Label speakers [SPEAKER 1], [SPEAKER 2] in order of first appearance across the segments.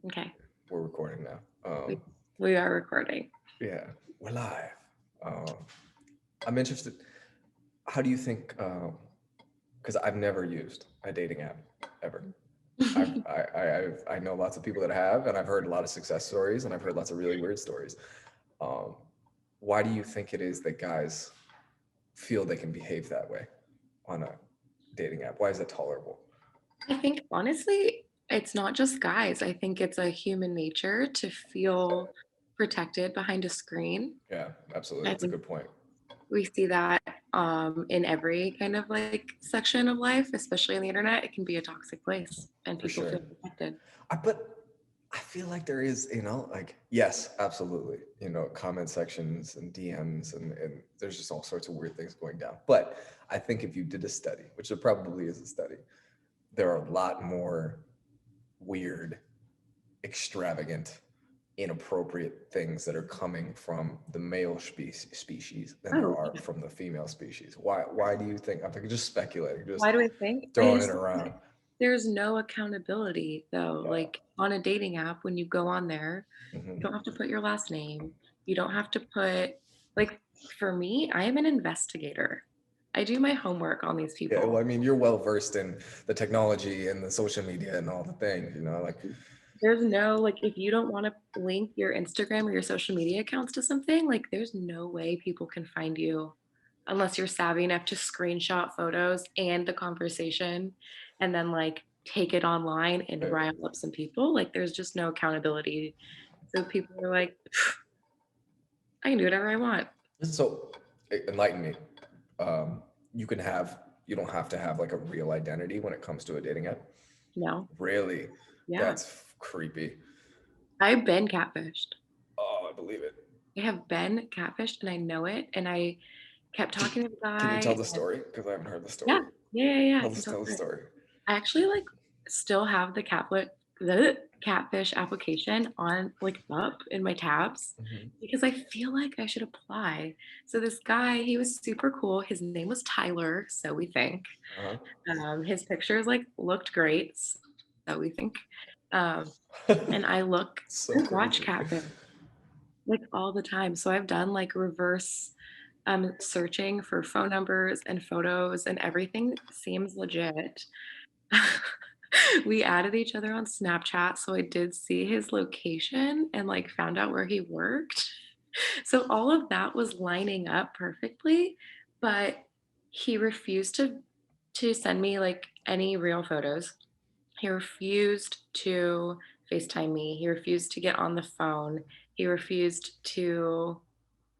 [SPEAKER 1] Okay.
[SPEAKER 2] We're recording now.
[SPEAKER 1] We, we are recording.
[SPEAKER 2] Yeah, we're live. Um, I'm interested. How do you think? Because I've never used a dating app ever. I know lots of people that have, and I've heard a lot of success stories, and I've heard lots of really weird stories. Um, why do you think it is that guys feel they can behave that way on a dating app? Why is that tolerable?
[SPEAKER 1] I think honestly, it's not just guys. I think it's a human nature to feel protected behind a screen.
[SPEAKER 2] Yeah, absolutely.
[SPEAKER 1] I
[SPEAKER 2] That's a
[SPEAKER 1] think
[SPEAKER 2] good point.
[SPEAKER 1] we see that in every kind of like section of life, especially on the internet. It can be a toxic place and
[SPEAKER 2] For
[SPEAKER 1] people
[SPEAKER 2] sure.
[SPEAKER 1] feel protected.
[SPEAKER 2] But I feel like there is, like, yes, absolutely, comment sections and DMs, and there's just all sorts of weird things going down. But I think if you did a study, which there probably is a study, there are a lot more weird, extravagant, inappropriate things that are coming from the male species than there
[SPEAKER 1] Oh,
[SPEAKER 2] are
[SPEAKER 1] yeah.
[SPEAKER 2] from the female species. Why do you think? I'm like just speculating, just
[SPEAKER 1] Why do I think? I
[SPEAKER 2] throwing it
[SPEAKER 1] just
[SPEAKER 2] around.
[SPEAKER 1] There's no accountability though.
[SPEAKER 2] Yeah.
[SPEAKER 1] Like on a dating app, when you go on there, you
[SPEAKER 2] Hmm.
[SPEAKER 1] don't have to put your last name. You don't have to put, like, for me, I am an investigator. I do my homework on these
[SPEAKER 2] Yeah, well,
[SPEAKER 1] people.
[SPEAKER 2] I mean, you're well versed in the technology and the social media and all the things, like,
[SPEAKER 1] There's no, like, if you don't want to link your Instagram or your social media accounts to something, like, there's no way people can find you unless you're savvy enough to screenshot photos and the conversation and then, like, take it online and rile up some people. Like, there's just no accountability. So people are like, I can do whatever I want.
[SPEAKER 2] so enlighten me. Um, you can have, you don't have to have like a real identity when it comes to a dating app.
[SPEAKER 1] No.
[SPEAKER 2] Really?
[SPEAKER 1] Yeah.
[SPEAKER 2] That's creepy.
[SPEAKER 1] I've been catfished.
[SPEAKER 2] Oh, I believe it.
[SPEAKER 1] I have been catfished and I know it. And I kept talking to the
[SPEAKER 2] Can you tell
[SPEAKER 1] guy.
[SPEAKER 2] the
[SPEAKER 1] And
[SPEAKER 2] story? Because I haven't heard the
[SPEAKER 1] yeah,
[SPEAKER 2] story.
[SPEAKER 1] yeah. I
[SPEAKER 2] Tell
[SPEAKER 1] can
[SPEAKER 2] us,
[SPEAKER 1] tell
[SPEAKER 2] tell the
[SPEAKER 1] the story.
[SPEAKER 2] story.
[SPEAKER 1] I actually like still have the catfish application on like up in my tabs
[SPEAKER 2] Hmm.
[SPEAKER 1] because I feel like I should apply. So this guy, he was super cool. His name was Tyler, so we think.
[SPEAKER 2] Uh-huh.
[SPEAKER 1] His pictures like looked great, so we think. Um, and
[SPEAKER 2] So
[SPEAKER 1] I watch
[SPEAKER 2] crazy.
[SPEAKER 1] catfish like all the time. So I've done like reverse searching for phone numbers and photos, and everything seems legit. We added each other on Snapchat, so I did see his location and like found out where he worked. So all of that was lining up perfectly, but he refused to send me like any real photos. He refused to FaceTime me. He refused to get on the phone. He refused to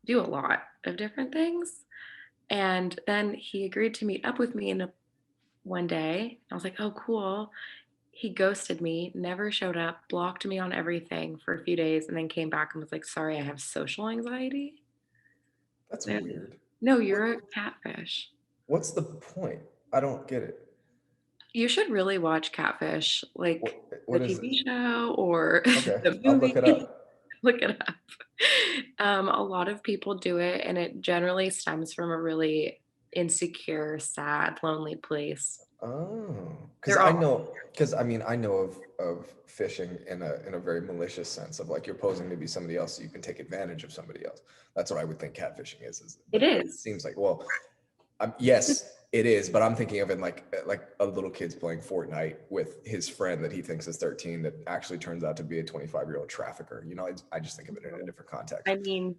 [SPEAKER 1] do a lot of different things. And then he agreed to meet up with me one day. I was like, oh, cool. He ghosted me, never showed up, blocked me on everything for a few days, and then came back and was like, sorry, I have social anxiety.
[SPEAKER 2] That's
[SPEAKER 1] And,
[SPEAKER 2] weird.
[SPEAKER 1] no,
[SPEAKER 2] What?
[SPEAKER 1] you're a catfish.
[SPEAKER 2] What's the point? I don't get it.
[SPEAKER 1] You should really watch Catfish,
[SPEAKER 2] What?
[SPEAKER 1] like the
[SPEAKER 2] What is it?
[SPEAKER 1] TV show or
[SPEAKER 2] Okay,
[SPEAKER 1] the
[SPEAKER 2] I'll look it
[SPEAKER 1] movie.
[SPEAKER 2] up.
[SPEAKER 1] Look it up. A lot of people do it, and it generally stems from a really insecure, sad, lonely place.
[SPEAKER 2] Oh, because
[SPEAKER 1] They're
[SPEAKER 2] I
[SPEAKER 1] all
[SPEAKER 2] know, because I mean, I know of fishing in a very malicious sense of like you're posing to be somebody else so you can take advantage of somebody else. That's what I would think catfishing is.
[SPEAKER 1] it
[SPEAKER 2] But it
[SPEAKER 1] is.
[SPEAKER 2] seems like, well, yes, it is, but I'm thinking of it like a little kid's playing Fortnite with his friend that he thinks is 13 that actually turns out to be a 25-year-old trafficker. I just think of it in a different context.
[SPEAKER 1] I mean,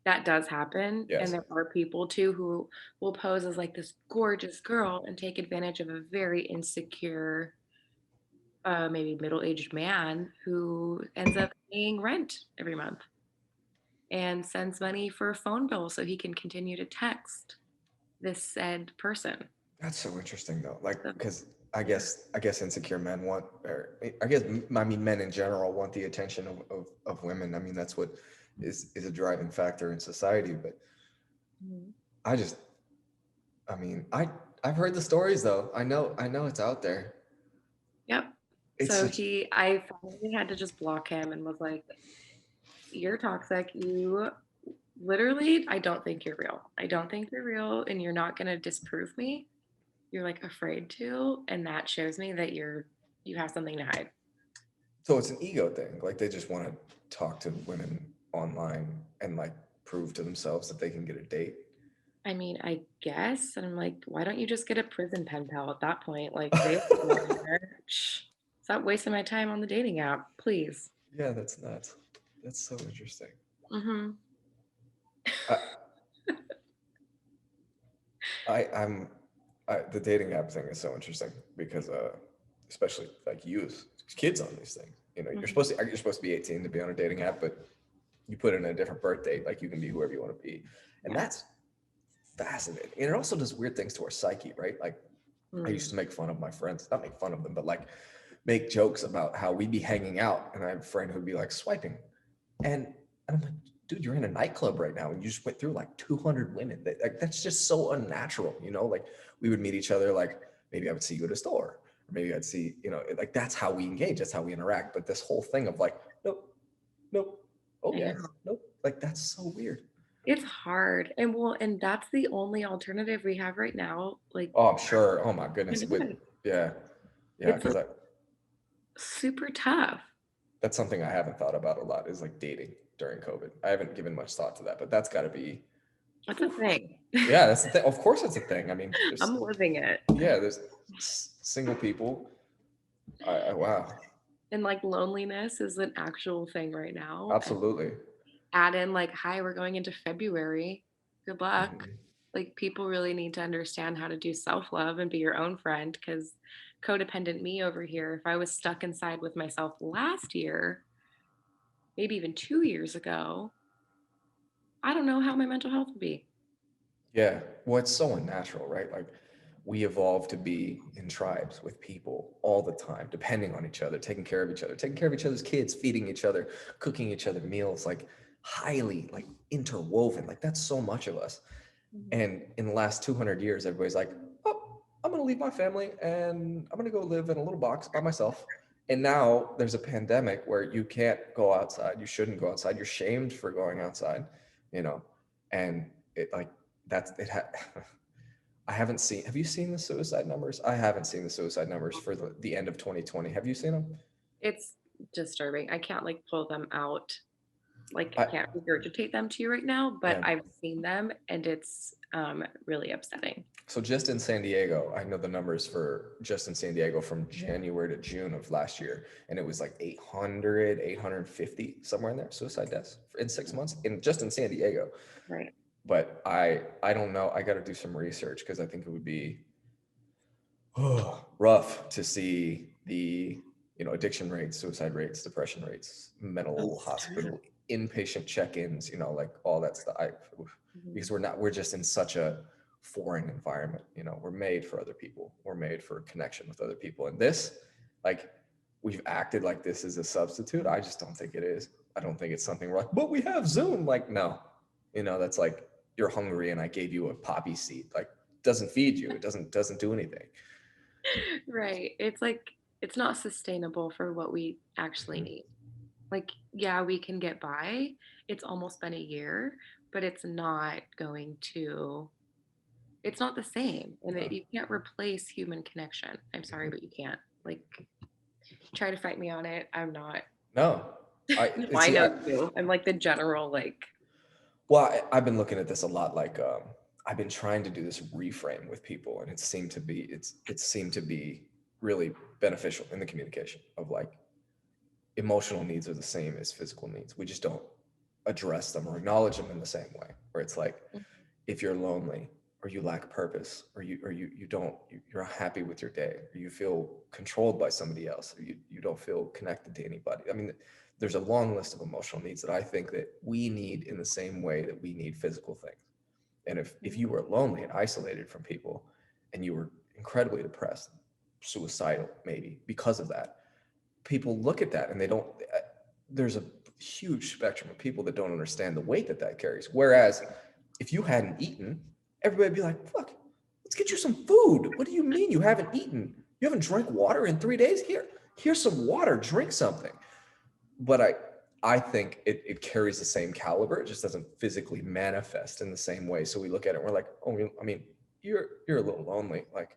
[SPEAKER 1] that does happen, and
[SPEAKER 2] Yes.
[SPEAKER 1] there are people too who will pose as like this gorgeous girl and take advantage of a very insecure, maybe middle-aged man who ends up paying rent every month and sends money for a phone bill so he can continue to text this said person.
[SPEAKER 2] That's so interesting though. Like,
[SPEAKER 1] So,
[SPEAKER 2] because
[SPEAKER 1] yeah.
[SPEAKER 2] I guess insecure men want, or I guess I mean men in general want the attention of women. I mean that's what is a driving factor in society. But
[SPEAKER 1] Mhm.
[SPEAKER 2] I just, I mean, I've heard the stories though. I know it's out there.
[SPEAKER 1] Yep.
[SPEAKER 2] It's
[SPEAKER 1] So
[SPEAKER 2] such.
[SPEAKER 1] I finally had to just block him and was like, "You're toxic. You literally, I don't think you're real. I don't think you're real, and you're not gonna disprove me. You're like afraid to, and that shows me that you have something to hide."
[SPEAKER 2] So it's an ego thing. Like they just want to talk to women online and like prove to themselves that they can get a date.
[SPEAKER 1] I mean, I guess, and I'm like, why don't you just get a prison pen pal at that point? Like, they live down there. Shh. Stop wasting my time on the dating app, please.
[SPEAKER 2] Yeah, that's nuts. That's so interesting.
[SPEAKER 1] Mhm.
[SPEAKER 2] I, I'm the dating app thing is so interesting because especially like youth kids on these things. You know,
[SPEAKER 1] Mhm.
[SPEAKER 2] you're supposed to be 18 to be on a dating app, but you put in a different birth date, like you can be whoever you want to be, and
[SPEAKER 1] Yeah.
[SPEAKER 2] that's fascinating. And it also does weird things to our psyche, right? Like I used
[SPEAKER 1] Mm.
[SPEAKER 2] to make fun of my friends, not make fun of them, but like make jokes about how we'd be hanging out, and I have a friend who'd be like swiping, and I'm like, dude, you're in a nightclub right now, and you just went through like 200 women. Like that's just so unnatural, you know. Like we would meet each other, like maybe I would see you at a store, or maybe I'd see, you know, like that's how we engage, that's how we interact. But this whole thing of like, nope, nope, oh
[SPEAKER 1] I
[SPEAKER 2] yeah,
[SPEAKER 1] know.
[SPEAKER 2] nope, like that's so weird.
[SPEAKER 1] It's hard, and well, and that's the only alternative we have right now, like,
[SPEAKER 2] Oh, I'm sure. Oh my goodness. With
[SPEAKER 1] pandemic.
[SPEAKER 2] yeah, yeah,
[SPEAKER 1] It's,
[SPEAKER 2] because
[SPEAKER 1] like,
[SPEAKER 2] I
[SPEAKER 1] super tough.
[SPEAKER 2] that's something I haven't thought about a lot is like dating during COVID. I haven't given much thought to that, but that's got to be,
[SPEAKER 1] That's a
[SPEAKER 2] whew.
[SPEAKER 1] thing.
[SPEAKER 2] Yeah, that's the thing. Of course, it's a thing. I mean,
[SPEAKER 1] I'm living it.
[SPEAKER 2] there's single people. Wow,
[SPEAKER 1] And, like, loneliness is an actual thing right now, and
[SPEAKER 2] absolutely.
[SPEAKER 1] add in, like, "Hi, we're going into February. Good luck."
[SPEAKER 2] Mhm.
[SPEAKER 1] Like, people really need to understand how to do self-love and be your own friend. Because codependent me over here, if I was stuck inside with myself last year, maybe even 2 years ago, I don't know how my mental health would be.
[SPEAKER 2] Yeah, well, it's so unnatural, right? Like we evolved to be in tribes with people all the time, depending on each other, taking care of each other, taking care of each other's kids, feeding each other, cooking each other meals, like highly like interwoven. Like that's so much of us.
[SPEAKER 1] Mhm.
[SPEAKER 2] And in the last 200 years, everybody's like, oh, I'm going to leave my family and I'm going to go live in a little box by myself. And now there's a pandemic where you can't go outside. You shouldn't go outside. You're shamed for going outside, you know, and it like that's it. I haven't seen, have you seen the suicide numbers? I haven't seen the suicide numbers for the end of 2020. Have you seen them?
[SPEAKER 1] It's disturbing. I can't, like, pull them out, like,
[SPEAKER 2] I,
[SPEAKER 1] can't regurgitate them to you right now, but
[SPEAKER 2] yeah.
[SPEAKER 1] I've seen them, and it's, really upsetting.
[SPEAKER 2] So just in San Diego, I know the numbers for just in San Diego from January to June of last year, and it was like 800, 850 somewhere in there, suicide deaths in 6 months, in just in San Diego.
[SPEAKER 1] Right.
[SPEAKER 2] But I don't know. I got to do some research because I think it would be rough to see the, you know, addiction rates, suicide rates, depression rates,
[SPEAKER 1] Oh,
[SPEAKER 2] mental
[SPEAKER 1] stop.
[SPEAKER 2] hospital inpatient check-ins, you know, like all that stuff.
[SPEAKER 1] Mhm.
[SPEAKER 2] Because we're just in such a foreign environment, you know. We're made for other people, we're made for connection with other people, and this, like, we've acted like this is a substitute. I just don't think it is. I don't think it's something we're like, but we have Zoom. Like, no, you know, that's like you're hungry and I gave you a poppy seed. Like, doesn't feed you. It doesn't do anything.
[SPEAKER 1] Right. It's like it's not sustainable for what we actually
[SPEAKER 2] Mhm.
[SPEAKER 1] need. Like, yeah, we can get by. It's almost been a year, but it's not the same. And
[SPEAKER 2] No.
[SPEAKER 1] you can't replace human connection. I'm sorry,
[SPEAKER 2] Mhm.
[SPEAKER 1] but you can't. Like, try to fight me on it. I'm not.
[SPEAKER 2] No,
[SPEAKER 1] No,
[SPEAKER 2] I
[SPEAKER 1] I
[SPEAKER 2] see.
[SPEAKER 1] know you. I'm like the general, like,
[SPEAKER 2] Well, I've been looking at this a lot. Like, I've been trying to do this reframe with people, and it seemed to be really beneficial in the communication of like emotional needs are the same as physical needs. We just don't address them or acknowledge them in the same way. Where it's like, if you're lonely or you lack purpose or you don't you're unhappy with your day or you feel controlled by somebody else or you don't feel connected to anybody. I mean, there's a long list of emotional needs that I think that we need in the same way that we need physical things. And if you were lonely and isolated from people and you were incredibly depressed, suicidal maybe because of that, people look at that and they don't, there's a huge spectrum of people that don't understand the weight that that carries. Whereas if you hadn't eaten, everybody'd be like, fuck, let's get you some food. What do you mean you haven't eaten? You haven't drank water in 3 days? Here's some water, drink something. But I think it carries the same caliber. It just doesn't physically manifest in the same way. So we look at it and we're like, oh, I mean, you're a little lonely. Like,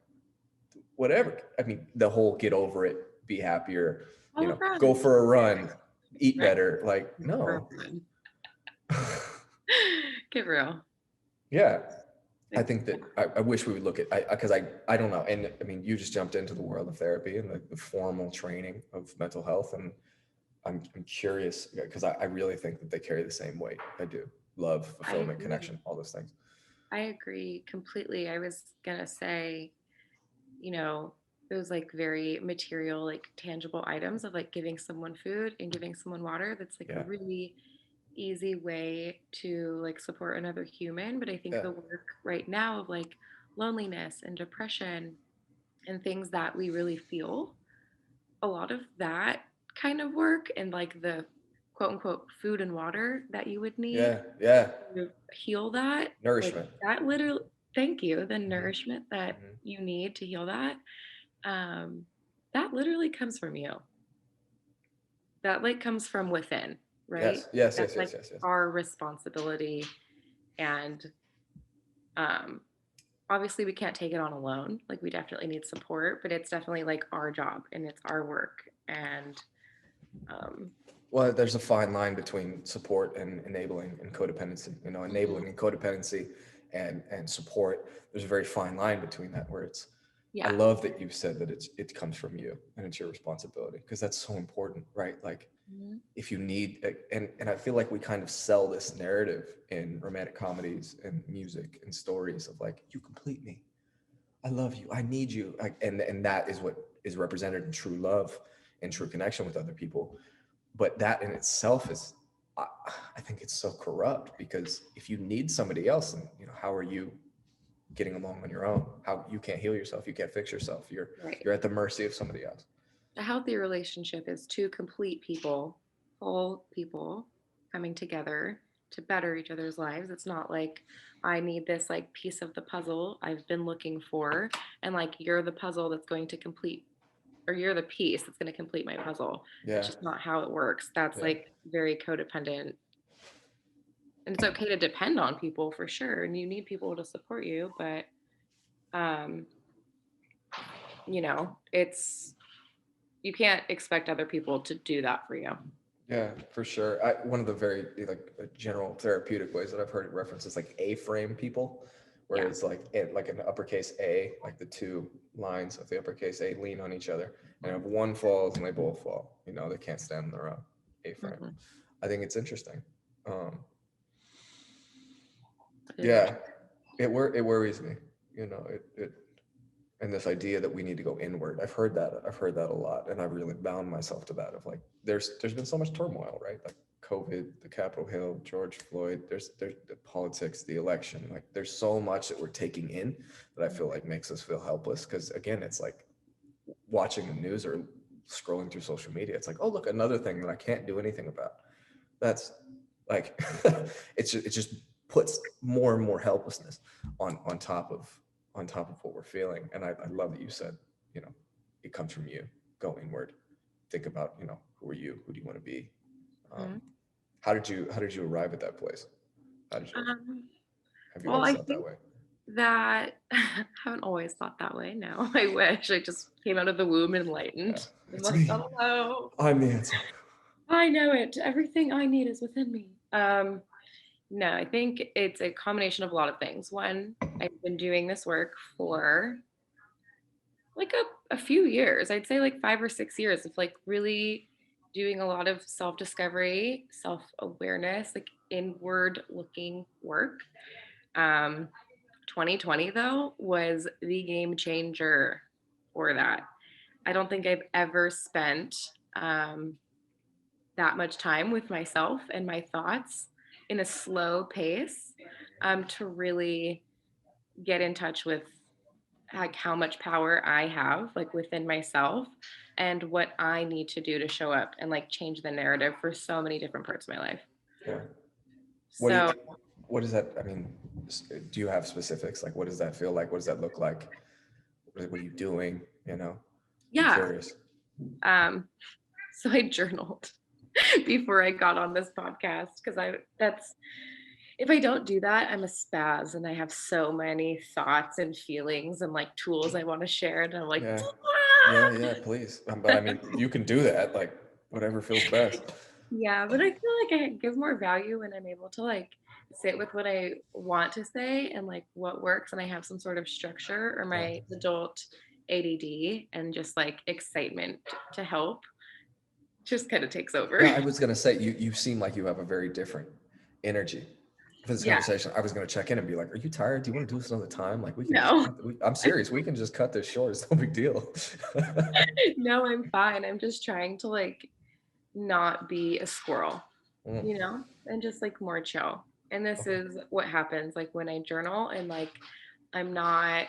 [SPEAKER 2] whatever. I mean, the whole get over it, be happier.
[SPEAKER 1] All
[SPEAKER 2] go
[SPEAKER 1] run.
[SPEAKER 2] for a run, eat
[SPEAKER 1] Right.
[SPEAKER 2] better. Like,
[SPEAKER 1] For
[SPEAKER 2] no.
[SPEAKER 1] run. Get real.
[SPEAKER 2] Yeah. I
[SPEAKER 1] Like,
[SPEAKER 2] think that I wish we would look at, because I don't know. And I mean, you just jumped into the world of therapy and the formal training of mental health. And I'm curious because I really think that they carry the same weight. I do. Love,
[SPEAKER 1] I
[SPEAKER 2] fulfillment,
[SPEAKER 1] agree.
[SPEAKER 2] connection, all those things.
[SPEAKER 1] I agree completely. I was gonna say, you know, those like very material, like tangible items of like giving someone food and giving someone water. That's like a
[SPEAKER 2] Yeah.
[SPEAKER 1] really easy way to like support another human. But I think
[SPEAKER 2] Yeah.
[SPEAKER 1] the work right now of like loneliness and depression and things that we really feel, a lot of that kind of work and like the quote unquote food and water that you would need
[SPEAKER 2] Yeah. Yeah.
[SPEAKER 1] to heal that, like
[SPEAKER 2] Nourishment.
[SPEAKER 1] that literally, thank you, the
[SPEAKER 2] Hmm.
[SPEAKER 1] nourishment that
[SPEAKER 2] Hmm.
[SPEAKER 1] you need to heal that, um, that literally comes from you. That like comes from within, right?
[SPEAKER 2] Yes. Yes.
[SPEAKER 1] That's
[SPEAKER 2] Yes.
[SPEAKER 1] like
[SPEAKER 2] Yes. Yes. Yes.
[SPEAKER 1] our responsibility. And um, obviously, we can't take it on alone. Like, we definitely need support, but it's definitely like our job and it's our work. And um,
[SPEAKER 2] Well, there's a fine line between support and enabling and codependency.
[SPEAKER 1] mhm,
[SPEAKER 2] Enabling and codependency and support. There's a very fine line between that where it's. I
[SPEAKER 1] yeah.
[SPEAKER 2] love that you said that it comes from you and it's your responsibility because that's so important, right? Like
[SPEAKER 1] Mhm.
[SPEAKER 2] if you need and I feel like we kind of sell this narrative in romantic comedies and music and stories of like you complete me, I love you, I need you, and that is what is represented in true love and true connection with other people. But that in itself is I, I think it's so corrupt because if you need somebody else, and how are you getting along on your own? How you can't heal yourself, you can't fix yourself, you're
[SPEAKER 1] Right.
[SPEAKER 2] you're at the mercy of somebody else.
[SPEAKER 1] A healthy relationship is two complete people, whole people coming together to better each other's lives. It's not like I need this like piece of the puzzle I've been looking for, and like you're the puzzle that's going to complete, or you're the piece that's going to complete my puzzle. That's
[SPEAKER 2] Yeah.
[SPEAKER 1] just not how it works. That's
[SPEAKER 2] Yeah.
[SPEAKER 1] like very codependent. And it's okay to depend on people for sure, and you need people to support you, but um, it's you can't expect other people to do that for you.
[SPEAKER 2] Yeah, for sure. One of the very like general therapeutic ways that I've heard it referenced is like A-frame people, where
[SPEAKER 1] Yeah.
[SPEAKER 2] it's like an uppercase A, like the two lines of the uppercase A lean on each other, and if one falls and they both fall, they can't stand on their own. A-frame.
[SPEAKER 1] Mhm.
[SPEAKER 2] I think it's interesting. Um,
[SPEAKER 1] It is
[SPEAKER 2] yeah,
[SPEAKER 1] interesting.
[SPEAKER 2] it worries me. It and this idea that we need to go inward. I've heard that a lot, and I've really bound myself to that of like there's been so much turmoil, right? Like COVID, the Capitol Hill, George Floyd, there's the politics, the election, like there's so much that we're taking in that I feel like makes us feel helpless because again it's like watching the news or scrolling through social media, it's like, oh look, another thing that I can't do anything about. That's like it just puts more and more helplessness on top of what we're feeling. And I love that you said, you know, it comes from you. Go inward. Think about, who are you? Who do you want to be? Um,
[SPEAKER 1] Mhm.
[SPEAKER 2] how did you arrive at that place? How did you
[SPEAKER 1] Um,
[SPEAKER 2] have you
[SPEAKER 1] well,
[SPEAKER 2] always
[SPEAKER 1] I
[SPEAKER 2] thought that
[SPEAKER 1] think
[SPEAKER 2] way?
[SPEAKER 1] that I haven't always thought that way. No, I wish I just came out of the womb
[SPEAKER 2] Yeah,
[SPEAKER 1] enlightened. I'm
[SPEAKER 2] it's
[SPEAKER 1] like,
[SPEAKER 2] me.
[SPEAKER 1] oh no,
[SPEAKER 2] I'm the answer.
[SPEAKER 1] I know it. Everything I need is within me. No, I think it's a combination of a lot of things. One, I've been doing this work for like a few years. I'd say like 5 or 6 years of like really doing a lot of self discovery, self awareness, like inward looking work. Um, 2020 though was the game changer for that. I don't think I've ever spent that much time with myself and my thoughts in a slow pace, to really get in touch with like how much power I have like within myself and what I need to do to show up and like change the narrative for so many different parts of my life.
[SPEAKER 2] Yeah. What do you?
[SPEAKER 1] So
[SPEAKER 2] What does that? I mean, do you have specifics? Like, what does that feel like? What does that look like? What are you doing? I'm
[SPEAKER 1] yeah,
[SPEAKER 2] curious.
[SPEAKER 1] um, so I journaled before I got on this podcast because I that's if I don't do that, I'm a spaz and I have so many thoughts and feelings and like tools I want to share. And I'm like,
[SPEAKER 2] Yeah. Yeah, yeah, please. But I mean, you can do that, like whatever feels best.
[SPEAKER 1] Yeah, but I feel like I give more value when I'm able to like sit with what I want to say and like what works, and I have some sort of structure, or
[SPEAKER 2] Yeah.
[SPEAKER 1] my adult ADD and just like excitement to help just kind of takes over.
[SPEAKER 2] No, I was gonna say you seem like you have a very different energy for this
[SPEAKER 1] Yeah,
[SPEAKER 2] conversation. I was gonna check in and be like, "Are you tired? Do you want to do this another time? Like, we can just
[SPEAKER 1] no,
[SPEAKER 2] cut. I'm serious. We can just cut this short. It's no big deal."
[SPEAKER 1] no, I'm fine. I'm just trying to like not be a squirrel,
[SPEAKER 2] Mm,
[SPEAKER 1] and just like more chill. And this
[SPEAKER 2] okay.
[SPEAKER 1] is what happens like when I journal and like I'm not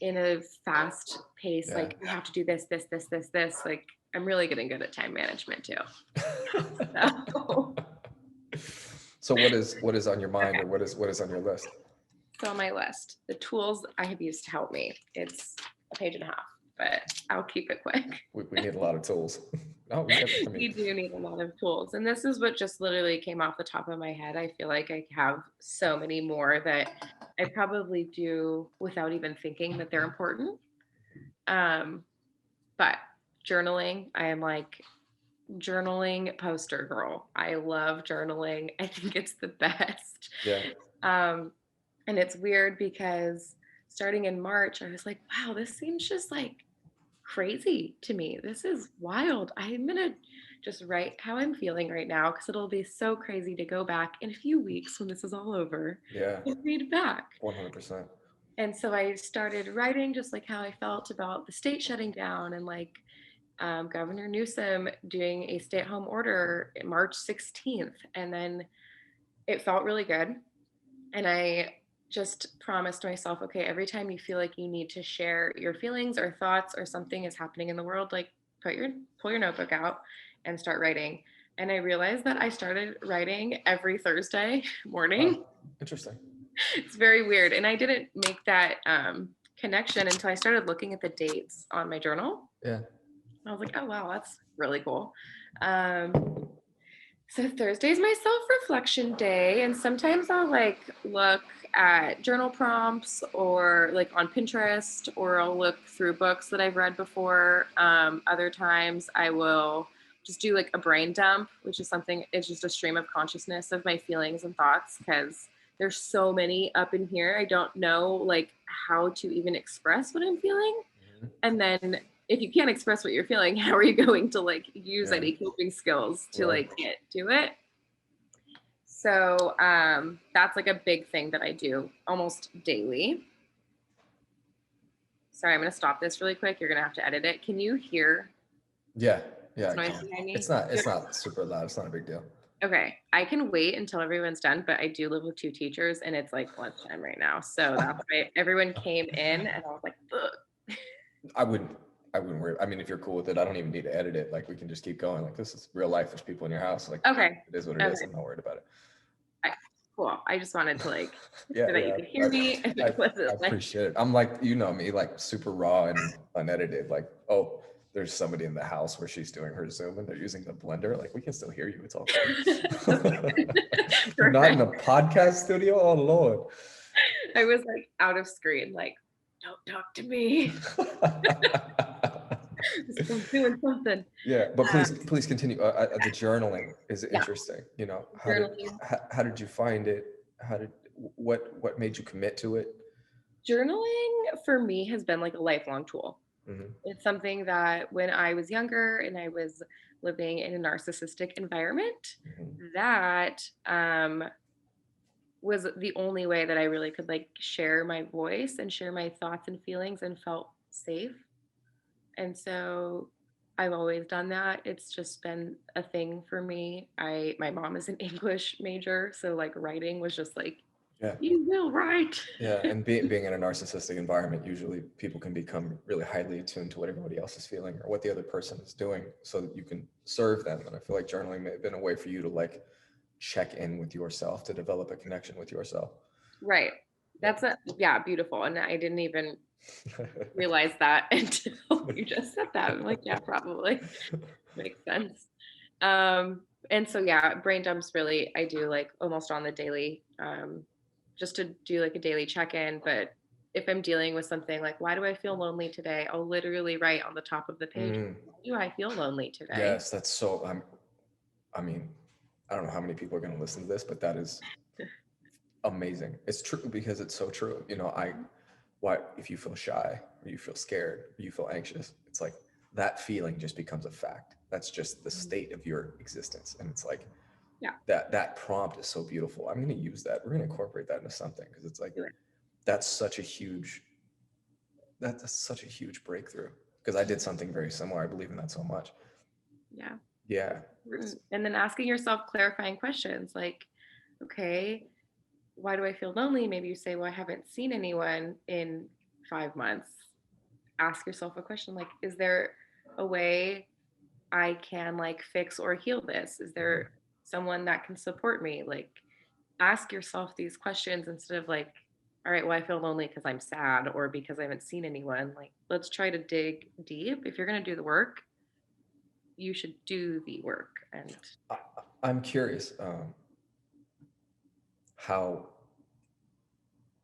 [SPEAKER 1] in a fast pace,
[SPEAKER 2] Yeah.
[SPEAKER 1] like we have to do this, this, this, this, this. Like I'm really getting good at time management too. So,
[SPEAKER 2] So what is on your mind,
[SPEAKER 1] okay.
[SPEAKER 2] or what is on your list?
[SPEAKER 1] So on my list, the tools I have used to help me. It's a page and a half, but I'll keep it quick.
[SPEAKER 2] We need a lot of tools. No, we got. I mean,
[SPEAKER 1] We do need a lot of tools. And this is what just literally came off the top of my head. I feel like I have so many more that I probably do without even thinking that they're important. Um, but journaling, I am like journaling poster girl. I love journaling. I think it's the best.
[SPEAKER 2] yeah,
[SPEAKER 1] Um, and it's weird because starting in March, I was like, wow, this seems just like crazy to me. This is wild. I'm going to just write how I'm feeling right now because it'll be so crazy to go back in a few weeks when this is all over
[SPEAKER 2] yeah,
[SPEAKER 1] and read back.
[SPEAKER 2] 100%.
[SPEAKER 1] And so I started writing just like how I felt about the state shutting down and like Governor Newsom doing a stay at home order March 16th. And then it felt really good. And I just promised myself, okay, every time you feel like you need to share your feelings or thoughts or something is happening in the world, like pull your notebook out and start writing. And I realized that I started writing every Thursday
[SPEAKER 2] Huh.
[SPEAKER 1] morning.
[SPEAKER 2] Interesting.
[SPEAKER 1] It's very weird. And I didn't make that connection until I started looking at the dates on my journal.
[SPEAKER 2] Yeah.
[SPEAKER 1] I was like, oh, wow, that's really cool. Um, so Thursday's my self-reflection day, and sometimes I'll like look at journal prompts or like on Pinterest, or I'll look through books that I've read before. Other times I will just do like a brain dump, which is something, it's just a stream of consciousness of my feelings and thoughts because there's so many up in here. I don't know like how to even express what I'm feeling.
[SPEAKER 2] Mhm.
[SPEAKER 1] And then if you can't express what you're feeling, how are you going to like use
[SPEAKER 2] Yeah.
[SPEAKER 1] any coping skills to
[SPEAKER 2] Right.
[SPEAKER 1] like get to it? So that's like a big thing that I do almost daily. Sorry, I'm going to stop this really quick. You're going to have to edit it. Can you hear
[SPEAKER 2] Yeah. Yeah.
[SPEAKER 1] this
[SPEAKER 2] I
[SPEAKER 1] noise
[SPEAKER 2] can.
[SPEAKER 1] behind
[SPEAKER 2] It's
[SPEAKER 1] me?
[SPEAKER 2] not. It's not super loud. It's not a big deal.
[SPEAKER 1] Okay, I can wait until everyone's done, but I do live with two teachers and it's like lunchtime right now. So that's why everyone came in and I was like, ugh.
[SPEAKER 2] I wouldn't. I wouldn't worry. I mean, if you're cool with it, I don't even need to edit it. Like, we can just keep going. Like, this is real life. There's people in your house. Like,
[SPEAKER 1] Okay.
[SPEAKER 2] it is what it is.
[SPEAKER 1] Okay.
[SPEAKER 2] I'm not worried about it.
[SPEAKER 1] Cool. I just wanted to like
[SPEAKER 2] Yeah.
[SPEAKER 1] so that you
[SPEAKER 2] Yeah.
[SPEAKER 1] could hear me and
[SPEAKER 2] I,
[SPEAKER 1] it wasn't
[SPEAKER 2] I
[SPEAKER 1] like
[SPEAKER 2] appreciate it. I'm like, me, like super raw and unedited. Like, oh, there's somebody in the house where she's doing her Zoom and they're using the blender. Like, we can still hear you. It's all
[SPEAKER 1] okay.
[SPEAKER 2] good. You're not in
[SPEAKER 1] Perfect.
[SPEAKER 2] a podcast studio? Oh, Lord.
[SPEAKER 1] I was like out of screen, like, don't talk to me. I'm doing something.
[SPEAKER 2] Yeah, but please,
[SPEAKER 1] Um,
[SPEAKER 2] please continue. The journaling is
[SPEAKER 1] yeah,
[SPEAKER 2] interesting. How did
[SPEAKER 1] journaling.
[SPEAKER 2] how did you find it? How did what made you commit to it?
[SPEAKER 1] Journaling for me has been like a lifelong tool.
[SPEAKER 2] Hmm.
[SPEAKER 1] It's something that when I was younger and I was living in a narcissistic environment,
[SPEAKER 2] Hmm.
[SPEAKER 1] that was the only way that I really could like share my voice and share my thoughts and feelings and felt safe. And so I've always done that. It's just been a thing for me. My mom is an English major, so like writing was just like,
[SPEAKER 2] Yeah,
[SPEAKER 1] you will write.
[SPEAKER 2] yeah, and being in a narcissistic environment, usually people can become really highly attuned to what everybody else is feeling or what the other person is doing, so that you can serve them. And I feel like journaling may have been a way for you to like check in with yourself, to develop a connection with yourself.
[SPEAKER 1] Right. That's a yeah, beautiful. And I didn't even realize that until you just said that. I'm like, yeah, probably makes sense. And so yeah, brain dumps really I do like almost on the daily, just to do like a daily check-in, but if I'm dealing with something like, why do I feel lonely today? I'll literally write on the top of the page,
[SPEAKER 2] Mm,
[SPEAKER 1] why do I feel lonely today?
[SPEAKER 2] yes, that's so. I mean, I don't know how many people are going to listen to this, but that is amazing. It's true because it's so true. You know, why if you feel shy or you feel scared or you feel anxious, it's like that feeling just becomes a fact. That's just the
[SPEAKER 1] Mhm.
[SPEAKER 2] state of your existence, and it's like
[SPEAKER 1] Yeah,
[SPEAKER 2] that prompt is so beautiful. I'm going to use that. We're going to incorporate that into something because it's like
[SPEAKER 1] do it.
[SPEAKER 2] that's such a huge that's such a huge breakthrough because I did something very similar. I believe in that so much.
[SPEAKER 1] Yeah.
[SPEAKER 2] Yeah.
[SPEAKER 1] Important. And then asking yourself clarifying questions like, okay, why do I feel lonely? Maybe you say, well, I haven't seen anyone in 5 months. Ask yourself a question like, is there a way I can like fix or heal this? Is
[SPEAKER 2] Mhm.
[SPEAKER 1] there someone that can support me? Like, ask yourself these questions instead of like, all right, well, I feel lonely because I'm sad or because I haven't seen anyone. Like, let's try to dig deep. If you're going to do the work, you should do the work. And
[SPEAKER 2] I, I'm curious how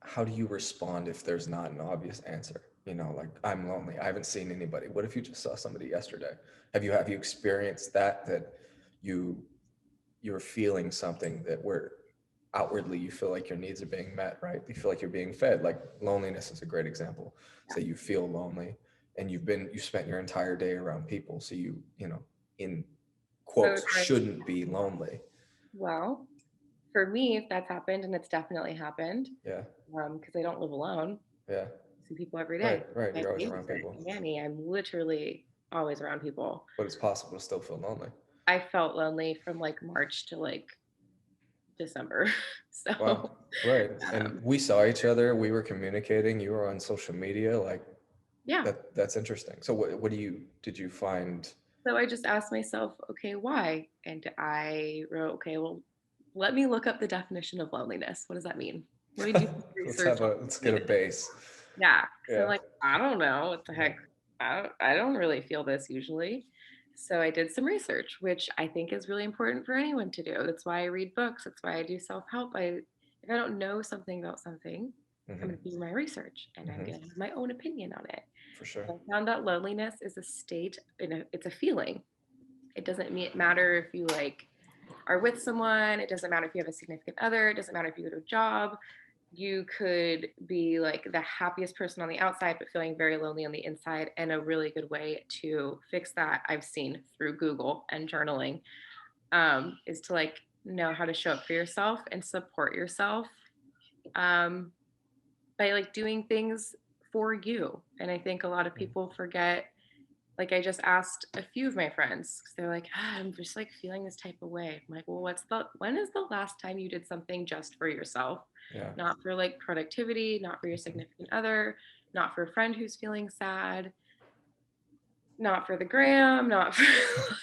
[SPEAKER 2] how do you respond if there's not an obvious answer? You know, like I'm lonely. I haven't seen anybody. What if you just saw somebody yesterday? Have you experienced that you you're feeling something that where outwardly you feel like your needs are being met, right? You feel like you're being fed. Like loneliness is a great example.
[SPEAKER 1] yeah.
[SPEAKER 2] Say you feel lonely and you spent your entire day around people. So you know, in
[SPEAKER 1] So,
[SPEAKER 2] quotes, shouldn't be lonely.
[SPEAKER 1] well, for me, if that's happened, and it's definitely happened,
[SPEAKER 2] Yeah.
[SPEAKER 1] because I don't live alone,
[SPEAKER 2] Yeah.
[SPEAKER 1] I see people every
[SPEAKER 2] Right.
[SPEAKER 1] day.
[SPEAKER 2] Right.
[SPEAKER 1] I
[SPEAKER 2] You're always around
[SPEAKER 1] babysit
[SPEAKER 2] people.
[SPEAKER 1] a nanny. I'm literally always around people.
[SPEAKER 2] But it's possible to still feel lonely.
[SPEAKER 1] I felt lonely from like March to like December.
[SPEAKER 2] Wow.
[SPEAKER 1] So,
[SPEAKER 2] Right. And
[SPEAKER 1] um,
[SPEAKER 2] we saw each other. We were communicating. You were on social media. Like
[SPEAKER 1] yeah.
[SPEAKER 2] that's interesting. So what do you did you find?
[SPEAKER 1] So I just asked myself, okay, why? And I wrote, okay, well, let me look up the definition of loneliness. What does that mean? Let me do some research on
[SPEAKER 2] Let's get a
[SPEAKER 1] loneliness.
[SPEAKER 2] base.
[SPEAKER 1] Yeah, because I'm
[SPEAKER 2] Yeah.
[SPEAKER 1] like, I don't know what the
[SPEAKER 2] Yeah.
[SPEAKER 1] heck. I don't really feel this usually. So I did some research, which I think is really important for anyone to do. That's why I read books. That's why I do self-help. If I don't know something about something, I'm
[SPEAKER 2] Hmm.
[SPEAKER 1] going to do my research and I'm
[SPEAKER 2] Hmm.
[SPEAKER 1] going to have my own opinion on it.
[SPEAKER 2] For sure.
[SPEAKER 1] So I found that loneliness is a state, it's a feeling. It doesn't matter if you like are with someone. It doesn't matter if you have a significant other. It doesn't matter if you go to a job. You could be like the happiest person on the outside, but feeling very lonely on the inside. And a really good way to fix that, I've seen through Google and journaling, is to like know how to show up for yourself and support yourself, um, by like doing things for you. And I think a lot of people forget. Like I just asked a few of my friends because they're like, I'm just like feeling this type of way. I'm like, well, when is the last time you did something just for yourself?
[SPEAKER 2] Yeah.
[SPEAKER 1] Not for like productivity, not for your
[SPEAKER 2] Mhm.
[SPEAKER 1] significant other, not for a friend who's feeling sad, not for the gram, not for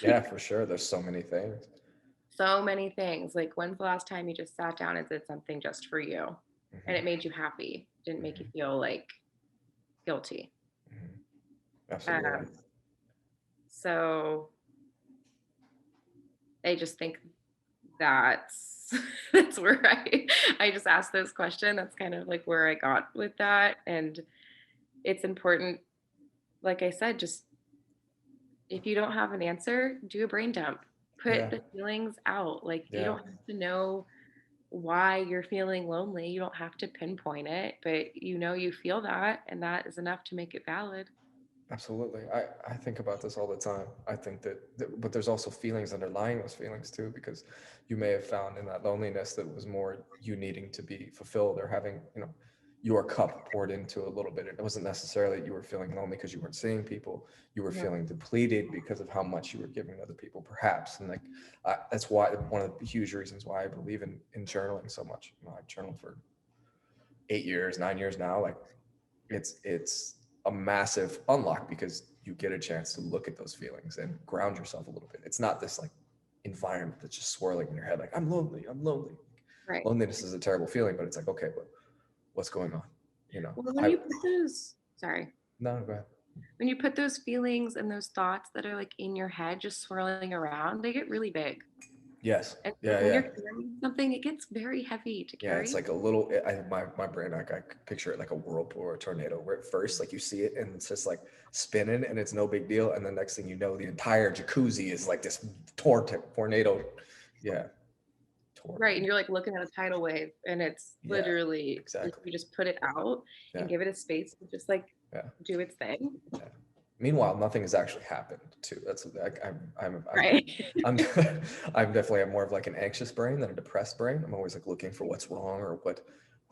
[SPEAKER 2] Yeah,
[SPEAKER 1] like
[SPEAKER 2] for sure. There's so many things.
[SPEAKER 1] so many things. Like when's the last time you just sat down and did something just for you and
[SPEAKER 2] Hmm.
[SPEAKER 1] it made you happy? Didn't make you
[SPEAKER 2] Hmm.
[SPEAKER 1] feel like guilty.
[SPEAKER 2] Hmm. Absolutely.
[SPEAKER 1] Um, so I just think that's that's where I just asked those questions. That's kind of like where I got with that. And it's important, like I said, just if you don't have an answer, do a brain dump. Put
[SPEAKER 2] Yeah.
[SPEAKER 1] the feelings out. Like you
[SPEAKER 2] Yeah.
[SPEAKER 1] don't have to know why you're feeling lonely. You don't have to pinpoint it, but you know you feel that, and that is enough to make it valid.
[SPEAKER 2] Absolutely. I think about this all the time. I think but there's also feelings underlying those feelings too, because you may have found in that loneliness that was more you needing to be fulfilled or having, you know, your cup poured into a little bit. It wasn't necessarily that you were feeling lonely because you weren't seeing people. You were
[SPEAKER 1] Mhm.
[SPEAKER 2] feeling depleted because of how much you were giving other people, perhaps. And like, that's why one of the huge reasons why I believe in journaling so much. You know, I've journaled for 8 years, 9 years now. Like, it's a massive unlock because you get a chance to look at those feelings and ground yourself a little bit. It's not this like environment that's just swirling in your head like I'm lonely, I'm lonely.
[SPEAKER 1] Right.
[SPEAKER 2] Loneliness is a terrible feeling, but it's like, okay, but what's going on? You know,
[SPEAKER 1] Well, when
[SPEAKER 2] I
[SPEAKER 1] you put those, sorry,
[SPEAKER 2] no, go ahead.
[SPEAKER 1] when you put those feelings and those thoughts that are like in your head just swirling around, they get really big.
[SPEAKER 2] Yes.
[SPEAKER 1] And like
[SPEAKER 2] Yeah,
[SPEAKER 1] when
[SPEAKER 2] yeah.
[SPEAKER 1] you're carrying something, it gets very heavy to
[SPEAKER 2] Yeah, it's
[SPEAKER 1] carry.
[SPEAKER 2] like a little. My brain, like I could picture it like a whirlpool or a tornado, where at first, like you see it and it's just like spinning and it's no big deal, and the next thing you know, the entire jacuzzi is like this tornado. Yeah,
[SPEAKER 1] Right, and
[SPEAKER 2] tornado.
[SPEAKER 1] you're like looking at a tidal wave, and it's
[SPEAKER 2] Yeah,
[SPEAKER 1] literally like
[SPEAKER 2] exactly.
[SPEAKER 1] you just put it out
[SPEAKER 2] Yeah,
[SPEAKER 1] and give it a space to just like
[SPEAKER 2] yeah,
[SPEAKER 1] do its thing.
[SPEAKER 2] yeah. Meanwhile, nothing has actually happened too. That's like
[SPEAKER 1] Right.
[SPEAKER 2] I'm I'm definitely have more of like an anxious brain than a depressed brain. I'm always like looking for what's wrong or what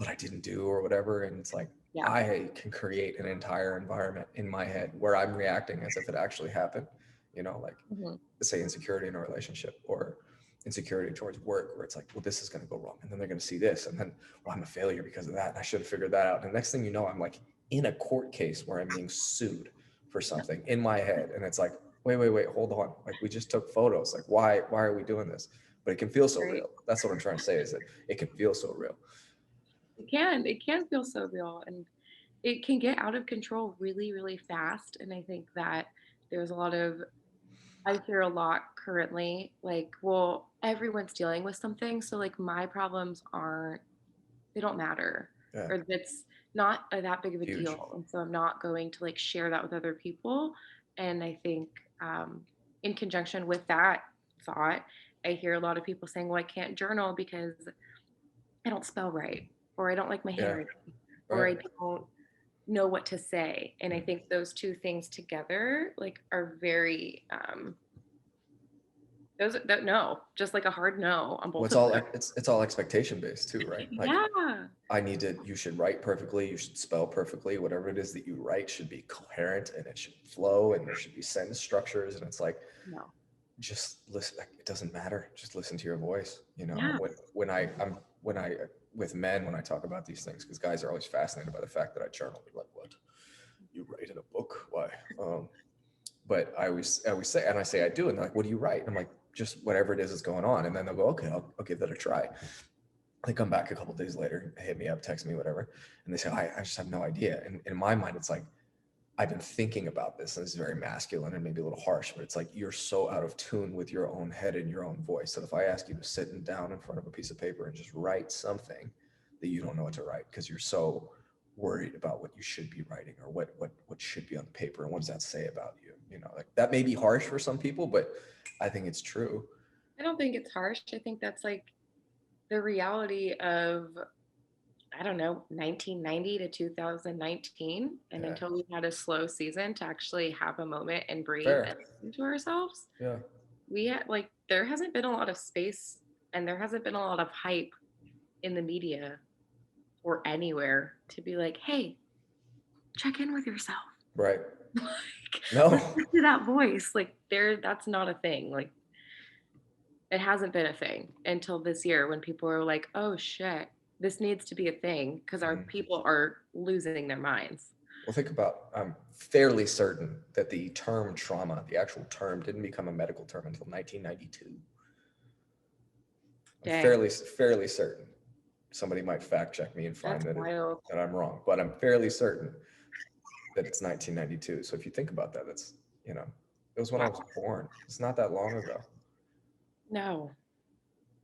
[SPEAKER 2] I didn't do or whatever. And it's like
[SPEAKER 1] Yeah.
[SPEAKER 2] I can create an entire environment in my head where I'm reacting as if it actually happened. Like
[SPEAKER 1] Mhm.
[SPEAKER 2] say insecurity in a relationship or insecurity towards work, where it's like, well, this is going to go wrong, and then they're going to see this, and then, well, I'm a failure because of that, and I should have figured that out. And the next thing you know, I'm like in a court case where I'm being sued for something in my head, and it's like, wait, hold on, like we just took photos, like why are we doing this? But it can feel so
[SPEAKER 1] Right.
[SPEAKER 2] real. That's what I'm trying to say, is that it can feel so real.
[SPEAKER 1] It can feel so real, and it can get out of control really, really fast. And I think that there's a lot of I hear a lot currently, like, well, everyone's dealing with something, so like my problems aren't they don't matter,
[SPEAKER 2] Yeah,
[SPEAKER 1] or that's not that big of a
[SPEAKER 2] huge.
[SPEAKER 1] deal, and so I'm not going to like share that with other people. And I think um, in conjunction with that thought, I hear a lot of people saying, "Well, I can't journal because I don't spell right, or I don't like my
[SPEAKER 2] Yeah,
[SPEAKER 1] handwriting, or
[SPEAKER 2] right.
[SPEAKER 1] I don't know what to say." And I
[SPEAKER 2] Mm.
[SPEAKER 1] think those two things together, like, are very those that no, just like a hard no on
[SPEAKER 2] Well,
[SPEAKER 1] both of them.
[SPEAKER 2] it's all expectation based too, right? Like
[SPEAKER 1] Yeah.
[SPEAKER 2] you should write perfectly, you should spell perfectly, whatever it is that you write should be coherent and it should flow and there should be sentence structures. And it's like,
[SPEAKER 1] No.
[SPEAKER 2] just listen, like, it doesn't matter. Just listen to your voice.
[SPEAKER 1] Yeah.
[SPEAKER 2] When I, with men, when I talk about these things, because guys are always fascinated by the fact that I journal. They're like, what? You write in a book? Why? But I always say, and I say I do. And they're like, what do you write? And I'm like, just whatever it is that's going on. And then they'll go, okay, I'll give that a try. They come back a couple days later, hit me up, text me, whatever, and they say, I just have no idea. And in my mind, it's like, I've been thinking about this, and this is very masculine and maybe a little harsh, but it's like you're so out of tune with your own head and your own voice that if I ask you to sit down in front of a piece of paper and just write something, that you don't know what to write because you're so worried about what you should be writing or what should be on the paper and what does that say about you. Like that may be harsh for some people, but I think it's true.
[SPEAKER 1] I don't think it's harsh. I think that's like the reality of, I don't know, 1990 to 2019. And
[SPEAKER 2] Yeah,
[SPEAKER 1] until we had a slow season to actually have a moment and breathe and
[SPEAKER 2] fair.
[SPEAKER 1] listen to ourselves,
[SPEAKER 2] Yeah,
[SPEAKER 1] we had like, there hasn't been a lot of space and there hasn't been a lot of hype in the media or anywhere to be like, hey, check in with yourself.
[SPEAKER 2] right.
[SPEAKER 1] Like,
[SPEAKER 2] No.
[SPEAKER 1] listen to that voice. Like, that's not a thing. Like, it hasn't been a thing until this year when people are like, oh shit, this needs to be a thing because our
[SPEAKER 2] Mhm.
[SPEAKER 1] people are losing their minds.
[SPEAKER 2] Well, think about, I'm fairly certain that the term trauma, the actual term, didn't become a medical term until 1992. I'm
[SPEAKER 1] Dang,
[SPEAKER 2] fairly certain. Somebody might fact check me and
[SPEAKER 1] that's
[SPEAKER 2] find that
[SPEAKER 1] wild.
[SPEAKER 2] that I'm wrong, but I'm fairly certain that it's 1992. So if you think about that, it was when I was
[SPEAKER 1] Wow.
[SPEAKER 2] born. It's not that long ago.
[SPEAKER 1] No,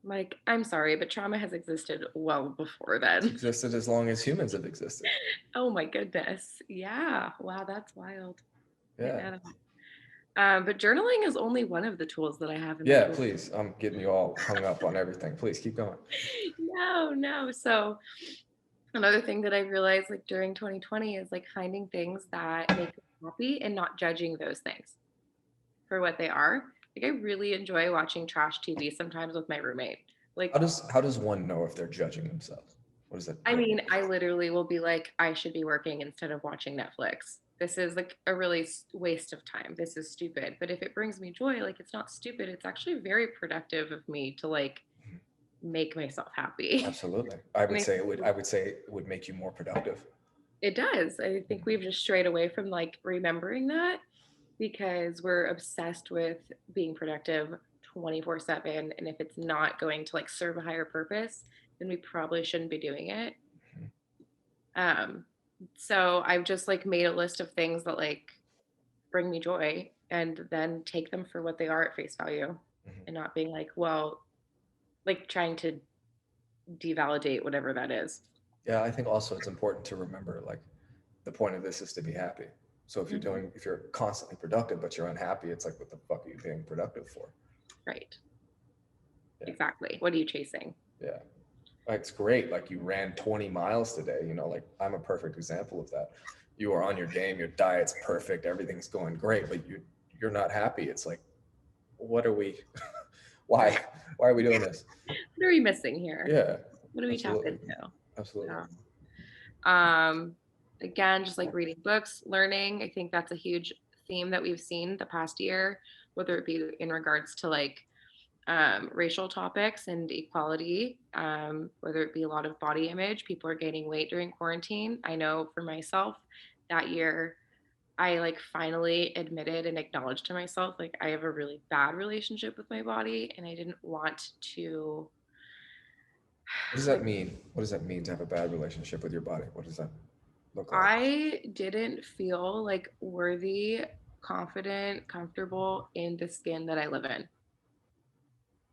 [SPEAKER 1] like, I'm sorry, but trauma has existed well before
[SPEAKER 2] It's
[SPEAKER 1] then.
[SPEAKER 2] existed as long as humans have existed.
[SPEAKER 1] Oh my goodness. Yeah. Wow, that's wild. I didn't
[SPEAKER 2] Yeah.
[SPEAKER 1] know that. But journaling is only one of the tools that I have in my
[SPEAKER 2] Yeah,
[SPEAKER 1] tool.
[SPEAKER 2] please. I'm getting you all hung up on everything. Please keep going.
[SPEAKER 1] No, no. So another thing that I realized like during 2020 is like finding things that make me happy and not judging those things for what they are. Like, I really enjoy watching trash TV sometimes with my roommate. Like,
[SPEAKER 2] How does one know if they're judging themselves? What does that
[SPEAKER 1] I
[SPEAKER 2] what
[SPEAKER 1] mean, I literally will be like, I should be working instead of watching Netflix. This is like a really waste of time. This is stupid. But if it brings me joy, like, it's not stupid. It's actually very productive of me to like make myself happy.
[SPEAKER 2] Absolutely.
[SPEAKER 1] And
[SPEAKER 2] I would say it would make you more productive.
[SPEAKER 1] it does. I think
[SPEAKER 2] Mhm.
[SPEAKER 1] we've just strayed away from like remembering that because we're obsessed with being productive 24/7. And if it's not going to like serve a higher purpose, then we probably shouldn't be doing it.
[SPEAKER 2] Mhm.
[SPEAKER 1] Um, so I've just like made a list of things that like bring me joy and then take them for what they are at face value
[SPEAKER 2] Mhm.
[SPEAKER 1] and not being like, well, like trying to devalidate whatever that is.
[SPEAKER 2] Yeah, I think also it's important to remember like the point of this is to be happy. So
[SPEAKER 1] Mhm.
[SPEAKER 2] if you're constantly productive but you're unhappy, it's like what the fuck are you being productive for?
[SPEAKER 1] Right.
[SPEAKER 2] Yeah,
[SPEAKER 1] Exactly. What are you chasing?
[SPEAKER 2] yeah. Like, it's great. Like you ran 20 miles today. You know, like I'm a perfect example of that. You are on your game. Your diet's perfect. Everything's going great, but you're not happy. It's like, what are we? Why?
[SPEAKER 1] Right.
[SPEAKER 2] Why are we doing this?
[SPEAKER 1] What are we missing here?
[SPEAKER 2] Yeah,
[SPEAKER 1] What do we tap
[SPEAKER 2] absolutely,
[SPEAKER 1] into?
[SPEAKER 2] absolutely.
[SPEAKER 1] Yeah. Um, Again, just like reading books, learning. I think that's a huge theme that we've seen the past year, whether it be in regards to like racial topics and equality, whether it be a lot of body image. People are gaining weight during quarantine. I know for myself that year, I like finally admitted and acknowledged to myself, like, I have a really bad relationship with my body and I didn't want to,
[SPEAKER 2] What does that
[SPEAKER 1] like,
[SPEAKER 2] mean? What does that mean to have a bad relationship with your body? What does that look like?
[SPEAKER 1] I didn't feel like worthy, confident, comfortable in the skin that I live in.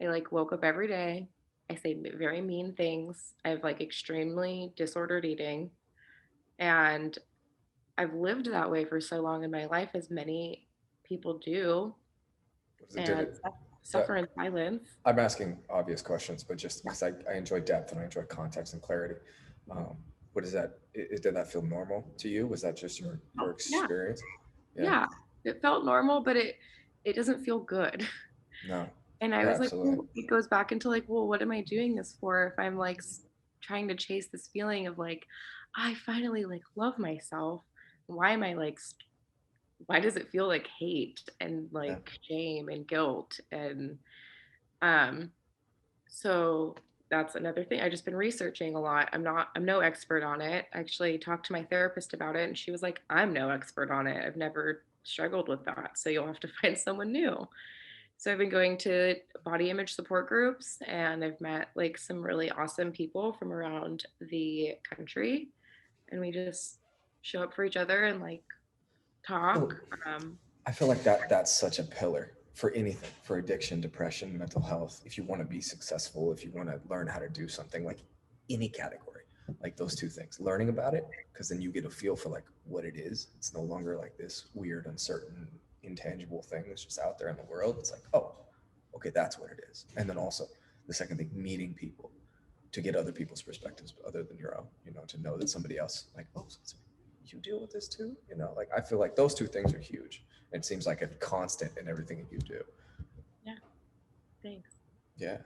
[SPEAKER 1] I like woke up every day. I say very mean things. I have like extremely disordered eating. And I've lived that way for so long in my life, as many people do,
[SPEAKER 2] Did
[SPEAKER 1] and
[SPEAKER 2] it?
[SPEAKER 1] suffer in silence.
[SPEAKER 2] I'm asking obvious questions, but just
[SPEAKER 1] Yeah.
[SPEAKER 2] because I enjoy depth and I enjoy context and clarity. What is that? Did that feel normal to you? Was that just
[SPEAKER 1] Oh,
[SPEAKER 2] your
[SPEAKER 1] yeah.
[SPEAKER 2] experience? Yeah.
[SPEAKER 1] Yeah. It felt normal, but it doesn't feel good.
[SPEAKER 2] No.
[SPEAKER 1] And I
[SPEAKER 2] Yeah,
[SPEAKER 1] was like,
[SPEAKER 2] absolutely.
[SPEAKER 1] well, it goes back into like, well, what am I doing this for if I'm like trying to chase this feeling of like, I finally like love myself. Why am I like, why does it feel like hate and
[SPEAKER 2] Yeah.
[SPEAKER 1] like shame and guilt? And um, so that's another thing. I've just been researching a lot. I'm no expert on it. I actually talked to my therapist about it and she was like, I'm no expert on it. I've never struggled with that. So you'll have to find someone new. So I've been going to body image support groups and I've met like some really awesome people from around the country and we just show up for each other and like talk.
[SPEAKER 2] So
[SPEAKER 1] Um,
[SPEAKER 2] I feel like that's such a pillar for anything, for addiction, depression, mental health. If you want to be successful, if you want to learn how to do something, like any category, like those two things, learning about it, because then you get a feel for like what it is. It's no longer like this weird, uncertain, intangible thing that's just out there in the world. It's like, oh, okay, that's what it is. And then also the second thing, meeting people to get other people's perspectives other than your own, you know, to know that somebody else like, oh, so you deal with this too, you know, like I feel like those two things are huge. It seems like a constant in everything that you do.
[SPEAKER 1] yeah, thanks.
[SPEAKER 2] Yeah,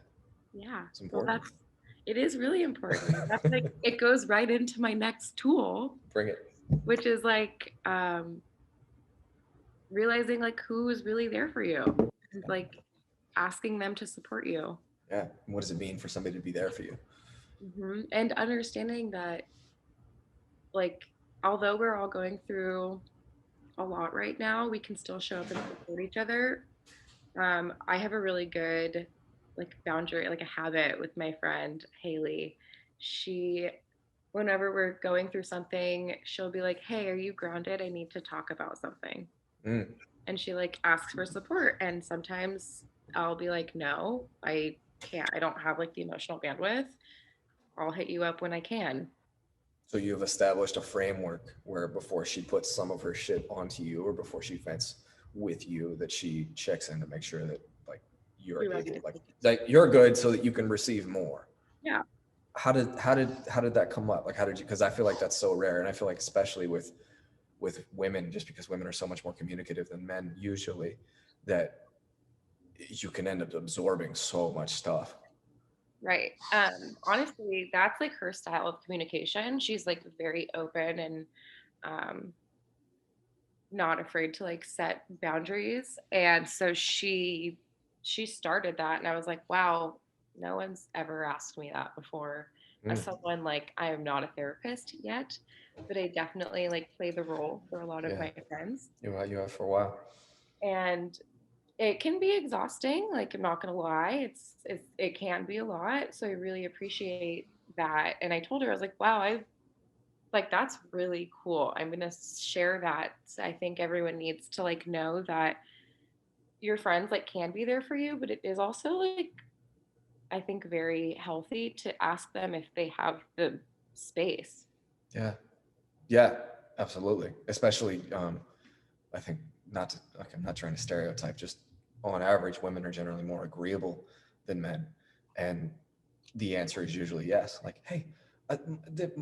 [SPEAKER 1] Yeah.
[SPEAKER 2] it's
[SPEAKER 1] Well,
[SPEAKER 2] important.
[SPEAKER 1] it is really important. That's like, it goes right into my next tool,
[SPEAKER 2] Bring it.
[SPEAKER 1] which is like realizing like who is really there for you and like asking them to support you.
[SPEAKER 2] Yeah. And what does it mean for somebody to be there for you?
[SPEAKER 1] And understanding that like although we're all going through a lot right now, we can still show up and support each other. I have a really good like boundary, like a habit with my friend Haley. She, whenever we're going through something, she'll be like, "Hey, are you grounded? I need to talk about something."
[SPEAKER 2] Mm.
[SPEAKER 1] And she like asks for support. And sometimes I'll be like, "No, I can't. I don't have like the emotional bandwidth. I'll hit you up when I can."
[SPEAKER 2] So you've established a framework where before she puts some of her shit onto you or before she vents with you, that she checks in to make sure that like you're
[SPEAKER 1] You're ready to
[SPEAKER 2] able,
[SPEAKER 1] take it.
[SPEAKER 2] like you're good so that you can receive more.
[SPEAKER 1] Yeah.
[SPEAKER 2] How did that come up? Like how did you? Because I feel like that's so rare, and I feel like especially with women, just because women are so much more communicative than men usually, that you can end up absorbing so much stuff.
[SPEAKER 1] Right. Honestly, that's like her style of communication. She's like very open and um not afraid to like set boundaries. And so she started that and I was like, wow, no one's ever asked me that before. As
[SPEAKER 2] Mm.
[SPEAKER 1] someone like I am not a therapist yet, but I definitely like play the role for a lot of
[SPEAKER 2] Yeah,
[SPEAKER 1] my friends.
[SPEAKER 2] you have for a while.
[SPEAKER 1] And it can be exhausting, like I'm not gonna lie. It can be a lot. So I really appreciate that. And I told her, I was like, wow, I like that's really cool. I'm gonna share that. So I think everyone needs to like know that your friends like can be there for you, but it is also like I think, very healthy to ask them if they have the space.
[SPEAKER 2] Yeah. Yeah, absolutely. Especially, I think not to, like, I'm not trying to stereotype, just on average, women are generally more agreeable than men. And the answer is usually yes. Like, hey,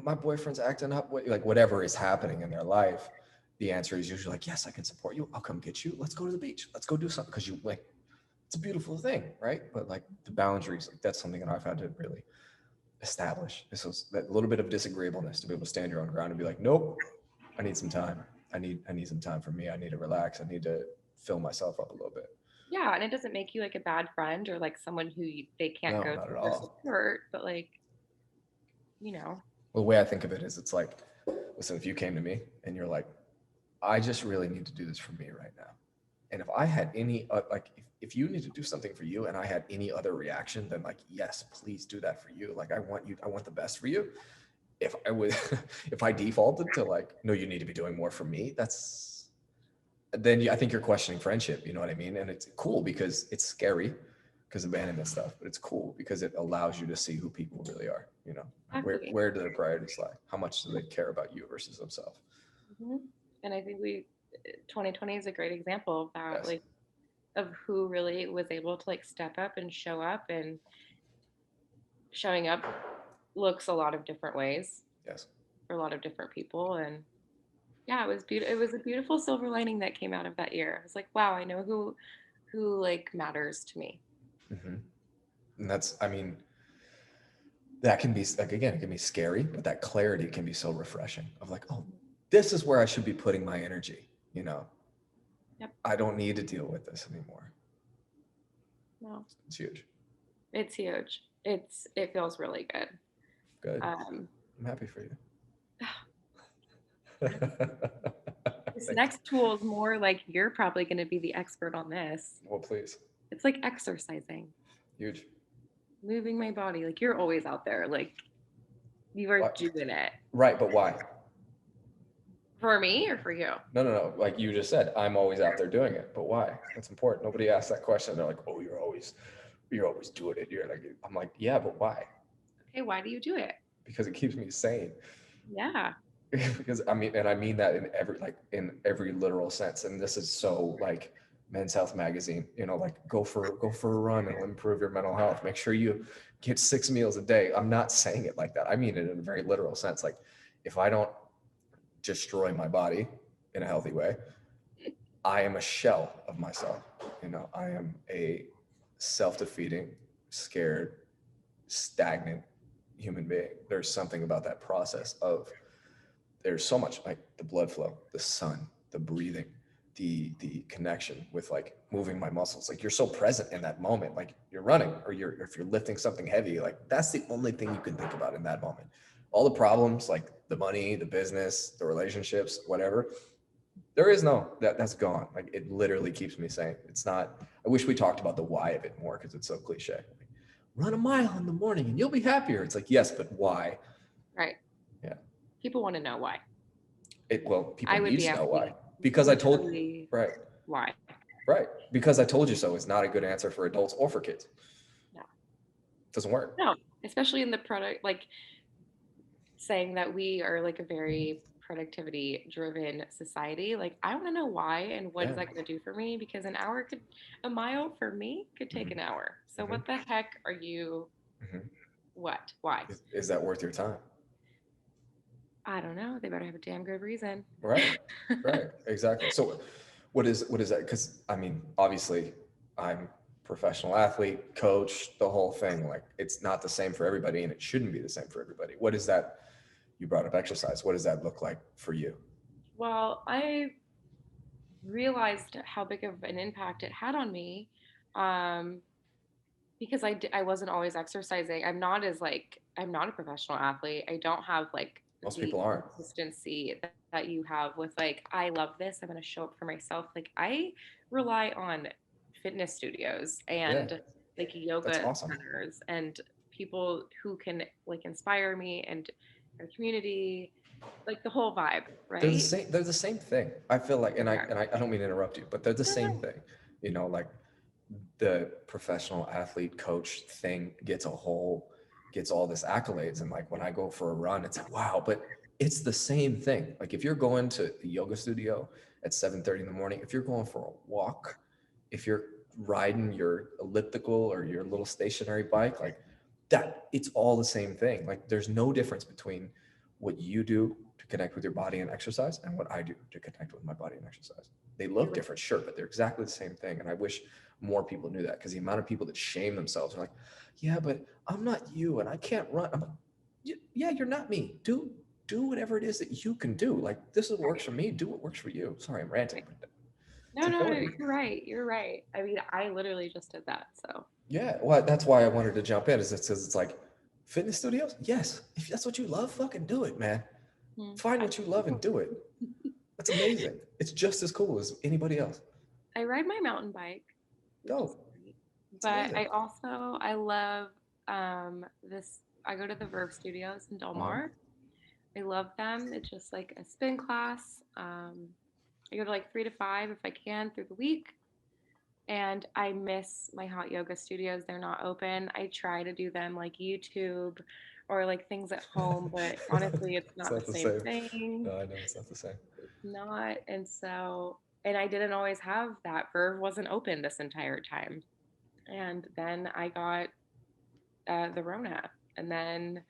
[SPEAKER 2] my boyfriend's acting up, like whatever is happening in their life. The answer is usually like, yes, I can support you. I'll come get you. Let's go to the beach. Let's go do something. Cause you like, it's a beautiful thing. Right. But like the boundaries, like that's something that I've had to really establish. This was that little bit of disagreeableness to be able to stand your own ground and be like, nope, I need some time. I need some time for me. I need to relax. I need to fill myself up a little bit.
[SPEAKER 1] Yeah, and it doesn't make you like a bad friend or like someone who they can't
[SPEAKER 2] No,
[SPEAKER 1] go
[SPEAKER 2] not
[SPEAKER 1] to
[SPEAKER 2] at
[SPEAKER 1] for
[SPEAKER 2] all.
[SPEAKER 1] support, but like, you know.
[SPEAKER 2] Well, the way I think of it is it's like, listen, if you came to me and you're like, I just really need to do this for me right now. And if I had any, like, if you need to do something for you and I had any other reaction, then like, yes, please do that for you. Like, I want you, I want the best for you. If I would, if I defaulted to like, no, you need to be doing more for me, that's, then I think you're questioning friendship. You know what I mean? And it's cool because it's scary because abandonment stuff, but it's cool because it allows you to see who people really are. You know,
[SPEAKER 1] Exactly.
[SPEAKER 2] where do their priorities lie? How much do they care about you versus themselves?
[SPEAKER 1] Mhm. And I think 2020 is a great example of that,
[SPEAKER 2] Yes,
[SPEAKER 1] like of who really was able to like step up and show up, and showing up looks a lot of different ways
[SPEAKER 2] yes.
[SPEAKER 1] for a lot of different people. And yeah, it was beautiful. It was a beautiful silver lining that came out of that year. I was like, wow, I know who like matters to me.
[SPEAKER 2] Hmm. And that's, I mean, that can be like, again, it can be scary, but that clarity can be so refreshing of like, oh, this is where I should be putting my energy. You know,
[SPEAKER 1] Yep.
[SPEAKER 2] I don't need to deal with this anymore.
[SPEAKER 1] No,
[SPEAKER 2] It's huge.
[SPEAKER 1] it's huge. It feels really good.
[SPEAKER 2] Good.
[SPEAKER 1] Um,
[SPEAKER 2] I'm happy for you.
[SPEAKER 1] this
[SPEAKER 2] Thank you.
[SPEAKER 1] next tool is more like you're probably going to be the expert on this.
[SPEAKER 2] Well, please.
[SPEAKER 1] It's like exercising,
[SPEAKER 2] Huge.
[SPEAKER 1] moving my body. Like you're always out there. Like you are
[SPEAKER 2] What?
[SPEAKER 1] doing it.
[SPEAKER 2] Right, but why?
[SPEAKER 1] For me or for you?
[SPEAKER 2] No, no, no. Like you just said, I'm always out there doing it. But why? That's important. Nobody asks that question. They're like, oh, you're always doing it. You're like, I'm like, yeah, but why?
[SPEAKER 1] Okay, why do you do it?
[SPEAKER 2] Because it keeps me sane.
[SPEAKER 1] Yeah.
[SPEAKER 2] Because I mean, and I mean that in every literal sense. And this is so like Men's Health magazine, you know, like go for a run, it'll improve your mental health. Make sure you get 6 meals a day. I'm not saying it like that. I mean it in a very literal sense. Like if I don't destroy my body in a healthy way, I am a shell of myself. You know, I am a self-defeating, scared, stagnant human being. There's something about that process of there's so much like the blood flow, the sun, the breathing, the connection with like moving my muscles. Like you're so present in that moment. Like you're running or if you're lifting something heavy, like that's the only thing you can think about in that moment. All the problems, like the money, the business, the relationships, whatever, there is no that's gone. Like it literally keeps me sane. It's not. I wish we talked about the why of it more because it's so cliche. Like, run a mile in the morning and you'll be happier. It's like yes, but why?
[SPEAKER 1] Right.
[SPEAKER 2] Yeah.
[SPEAKER 1] People want to know why.
[SPEAKER 2] Well, people
[SPEAKER 1] I would
[SPEAKER 2] need
[SPEAKER 1] be
[SPEAKER 2] to know why.
[SPEAKER 1] asking
[SPEAKER 2] Because I told,
[SPEAKER 1] literally
[SPEAKER 2] right,
[SPEAKER 1] why.
[SPEAKER 2] right. Because I told you so is not a good answer for adults or for kids.
[SPEAKER 1] No.
[SPEAKER 2] It doesn't work.
[SPEAKER 1] No. Especially in the product, like saying that we are like a very productivity driven society. Like I want to know why and what is
[SPEAKER 2] Yeah.
[SPEAKER 1] that going to do for me, because a mile for me could take an
[SPEAKER 2] Hmm.
[SPEAKER 1] hour. So
[SPEAKER 2] Hmm.
[SPEAKER 1] what the heck are you,
[SPEAKER 2] Hmm.
[SPEAKER 1] what? Why?
[SPEAKER 2] Is that worth your time?
[SPEAKER 1] I don't know. They better have a damn good reason.
[SPEAKER 2] Right. Right. Exactly. So, what is that? Because I mean, obviously, I'm professional athlete, coach, the whole thing. Like, it's not the same for everybody, and it shouldn't be the same for everybody. What is that? You brought up exercise. What does that look like for you?
[SPEAKER 1] Well, I realized how big of an impact it had on me, um, because I wasn't always exercising. I'm not a professional athlete. I don't have like
[SPEAKER 2] Most
[SPEAKER 1] the
[SPEAKER 2] people aren't.
[SPEAKER 1] consistency that you have with like, I love this, I'm going to show up for myself. Like I rely on fitness studios
[SPEAKER 2] Yeah,
[SPEAKER 1] and like
[SPEAKER 2] that's
[SPEAKER 1] yoga
[SPEAKER 2] awesome.
[SPEAKER 1] centers and people who can like inspire me, and our community, like the whole vibe,
[SPEAKER 2] They're the
[SPEAKER 1] right?
[SPEAKER 2] same. They're the same thing. I feel like,
[SPEAKER 1] They
[SPEAKER 2] and I
[SPEAKER 1] are.
[SPEAKER 2] and I don't mean to interrupt you, but they're the
[SPEAKER 1] No,
[SPEAKER 2] same
[SPEAKER 1] no.
[SPEAKER 2] thing. You know, like the professional athlete coach thing gets all this accolades. And like when I go for a run, it's like, wow, but it's the same thing. Like if you're going to the yoga studio at 7:30 in the morning, if you're going for a walk, if you're riding your elliptical or your little stationary bike, like that, it's all the same thing. Like there's no difference between what you do to connect with your body and exercise and what I do to connect with my body and exercise. They
[SPEAKER 1] You're
[SPEAKER 2] look
[SPEAKER 1] right.
[SPEAKER 2] different, sure, but they're exactly the same thing. And I wish more people knew that, because the amount of people that shame themselves are like, yeah, but I'm not you and I can't run. I'm like, yeah, you're not me. Do whatever it is that you can do. Like this is what works
[SPEAKER 1] Right.
[SPEAKER 2] for me. Do what works for you. Sorry, I'm ranting,
[SPEAKER 1] Right.
[SPEAKER 2] but it's
[SPEAKER 1] No, no, no,
[SPEAKER 2] important.
[SPEAKER 1] you're right. You're right. I mean, I literally just did that. So,
[SPEAKER 2] Yeah, well, that's why I wanted to jump in. Is it says it's like fitness studios? Yes, if that's what you love, fucking do it, man. Find
[SPEAKER 1] I
[SPEAKER 2] what you love and do it. That's amazing. It's just as cool as anybody else.
[SPEAKER 1] I ride my mountain bike, which is
[SPEAKER 2] Dope.
[SPEAKER 1] great.
[SPEAKER 2] It's
[SPEAKER 1] But
[SPEAKER 2] amazing.
[SPEAKER 1] I love this. I go to the Verve Studios in Del
[SPEAKER 2] Uh-huh.
[SPEAKER 1] Mar. I love them. It's just like a spin class. I go to like 3 to 5 if I can through the week. And I miss my hot yoga studios. They're not open. I try to do them like YouTube or like things at home, but honestly, it's
[SPEAKER 2] It's
[SPEAKER 1] not the
[SPEAKER 2] not the
[SPEAKER 1] same
[SPEAKER 2] same.
[SPEAKER 1] thing.
[SPEAKER 2] No, I know it's not the same.
[SPEAKER 1] It's not. And I didn't always have that. Verve wasn't open this entire time. And then I got the Rona. And then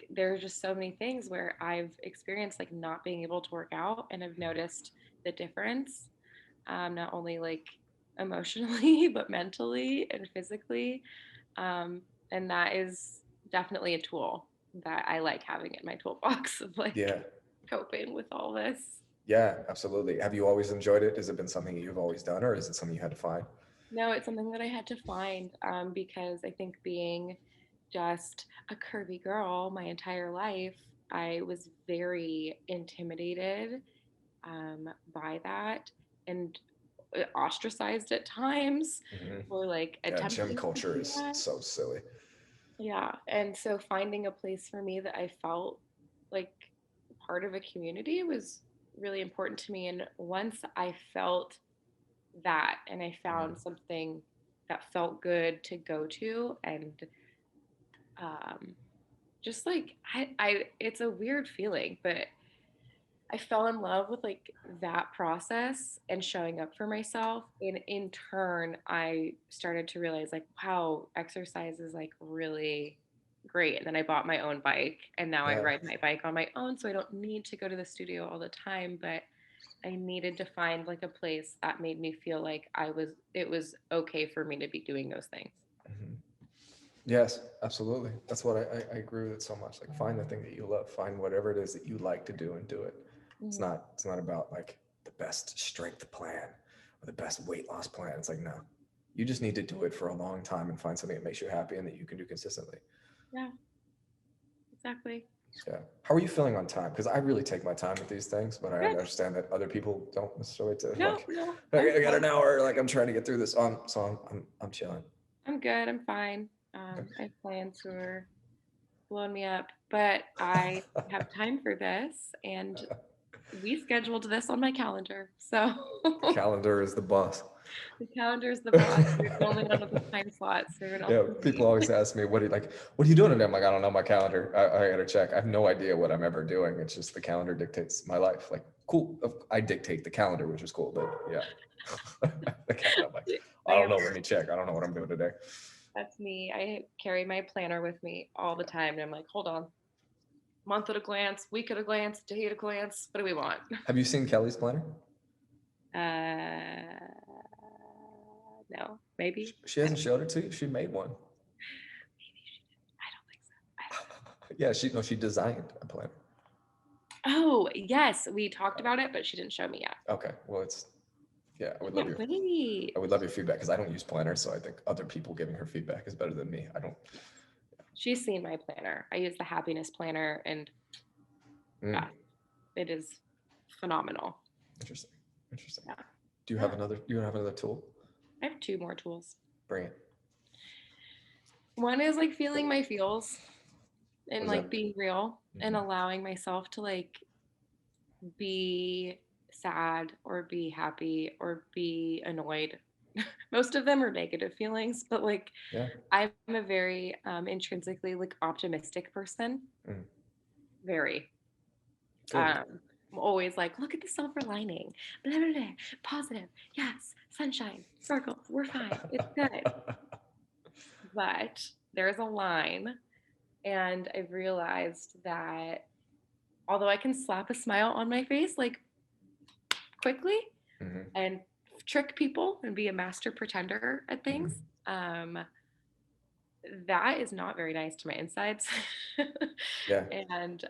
[SPEAKER 1] there's just so many things where I've experienced like not being able to work out and I've noticed the difference, not only like emotionally, but mentally and physically. Um, and that is definitely a tool that I like having in my toolbox of like
[SPEAKER 2] Yeah.
[SPEAKER 1] coping with all this.
[SPEAKER 2] Yeah, absolutely. Have you always enjoyed it? Has it been something you've always done, or is it something you had to find?
[SPEAKER 1] No, it's something that I had to find because I think being just a curvy girl my entire life, I was very intimidated by that and ostracized at times
[SPEAKER 2] Hmm.
[SPEAKER 1] for like
[SPEAKER 2] Yeah, gym
[SPEAKER 1] attempting to
[SPEAKER 2] culture
[SPEAKER 1] do
[SPEAKER 2] is
[SPEAKER 1] that.
[SPEAKER 2] so silly.
[SPEAKER 1] Yeah. And so finding a place for me that I felt like part of a community was really important to me. And once I felt that and I
[SPEAKER 2] Mhm.
[SPEAKER 1] found something that felt good to go to and um, just like it's a weird feeling, but I fell in love with like that process and showing up for myself. And in turn, I started to realize like, wow, exercise is like really great. And then I bought my own bike and now I
[SPEAKER 2] Yeah.
[SPEAKER 1] ride my bike on my own. So I don't need to go to the studio all the time, but I needed to find like a place that made me feel like it was okay for me to be doing those things.
[SPEAKER 2] Mhm. Yes, absolutely. That's what I agree with it so much. Like find the thing that you love, find whatever it is that you like to do and do it.
[SPEAKER 1] Hmm.
[SPEAKER 2] It's not about like the best strength plan or the best weight loss plan. It's like, no, you just need to do it for a long time and find something that makes you happy and that you can do consistently.
[SPEAKER 1] Yeah, exactly.
[SPEAKER 2] Yeah. How are you feeling on time? Because I really take my time with these things, but I
[SPEAKER 1] Good.
[SPEAKER 2] understand that other people don't necessarily
[SPEAKER 1] No,
[SPEAKER 2] like,
[SPEAKER 1] no,
[SPEAKER 2] I got an hour, like I'm trying to get through this. I'm chilling.
[SPEAKER 1] I'm good. I'm fine.
[SPEAKER 2] Okay.
[SPEAKER 1] I have plans who are blowing me up, but I have time for this, and we scheduled this on my calendar. So
[SPEAKER 2] The calendar is the boss.
[SPEAKER 1] the calendar is the boss. You're only on the time slots. Everyone else
[SPEAKER 2] Yeah,
[SPEAKER 1] can
[SPEAKER 2] people
[SPEAKER 1] wait.
[SPEAKER 2] always ask me, what are you doing today? I'm like, I don't know my calendar. I gotta check. I have no idea what I'm ever doing. It's just the calendar dictates my life. Like, cool. I dictate the calendar, which is cool, but yeah. The calendar, I'm like, I
[SPEAKER 1] I
[SPEAKER 2] don't
[SPEAKER 1] am.
[SPEAKER 2] know. Let me check. I don't know what I'm doing today.
[SPEAKER 1] That's me. I carry my planner with me all the time, and I'm like, hold on, month at a glance, week at a glance, day at a glance. What do we want?
[SPEAKER 2] Have you seen Kelly's planner?
[SPEAKER 1] No, maybe.
[SPEAKER 2] She
[SPEAKER 1] I
[SPEAKER 2] hasn't
[SPEAKER 1] don't.
[SPEAKER 2] showed it to you. She made one.
[SPEAKER 1] Maybe she did. I don't think so. I don't know.
[SPEAKER 2] Yeah, she no, she designed a planner.
[SPEAKER 1] Oh, yes, we talked about it, but she didn't show me yet.
[SPEAKER 2] Okay, well, it's yeah.
[SPEAKER 1] I can't
[SPEAKER 2] I
[SPEAKER 1] wait.
[SPEAKER 2] would love your feedback because I don't use planners, so I think other people giving her feedback is better than me. I don't.
[SPEAKER 1] She's seen my planner. I use the happiness planner, and
[SPEAKER 2] Mm,
[SPEAKER 1] yeah, it is phenomenal.
[SPEAKER 2] interesting. Interesting.
[SPEAKER 1] Yeah.
[SPEAKER 2] Do you have
[SPEAKER 1] Yeah.
[SPEAKER 2] another? Do you have another tool?
[SPEAKER 1] I have two more tools.
[SPEAKER 2] Bring it.
[SPEAKER 1] One is like feeling my feels
[SPEAKER 2] What
[SPEAKER 1] and
[SPEAKER 2] is that?
[SPEAKER 1] like being real and
[SPEAKER 2] Mhm.
[SPEAKER 1] allowing myself to like be sad or be happy or be annoyed most of them are negative feelings, but like
[SPEAKER 2] Yeah.
[SPEAKER 1] I'm a very intrinsically like optimistic person.
[SPEAKER 2] Mm.
[SPEAKER 1] Very.
[SPEAKER 2] Good.
[SPEAKER 1] I'm always like, look at the silver lining, blah, blah, blah, positive, yes, sunshine, sparkles, we're fine, it's good. But there's a line, and I've realized that although I can slap a smile on my face like quickly
[SPEAKER 2] Hmm.
[SPEAKER 1] and trick people and be a master pretender at things,
[SPEAKER 2] Hmm.
[SPEAKER 1] um, that is not very nice to my insides.
[SPEAKER 2] Yeah.
[SPEAKER 1] And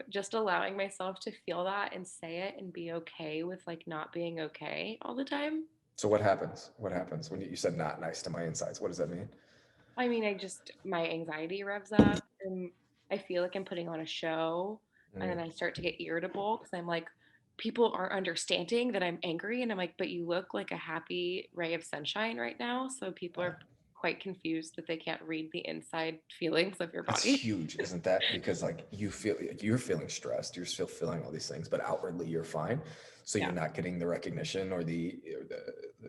[SPEAKER 1] just allowing myself to feel that and say it and be okay with like not being okay all the time.
[SPEAKER 2] So what happens? What happens when you said not nice to my insides? What does that mean?
[SPEAKER 1] I mean, my anxiety revs up and I feel like I'm putting on a show, and then
[SPEAKER 2] Mm.
[SPEAKER 1] I start to get irritable because I'm like, people aren't understanding that I'm angry. And I'm like, but you look like a happy ray of sunshine right now. So people
[SPEAKER 2] Yeah.
[SPEAKER 1] are quite confused that they can't read the inside feelings of your
[SPEAKER 2] That's
[SPEAKER 1] body.
[SPEAKER 2] huge, isn't that? Because like you're feeling stressed, you're still feeling all these things, but outwardly you're fine. So you're
[SPEAKER 1] Yeah.
[SPEAKER 2] not getting the recognition or the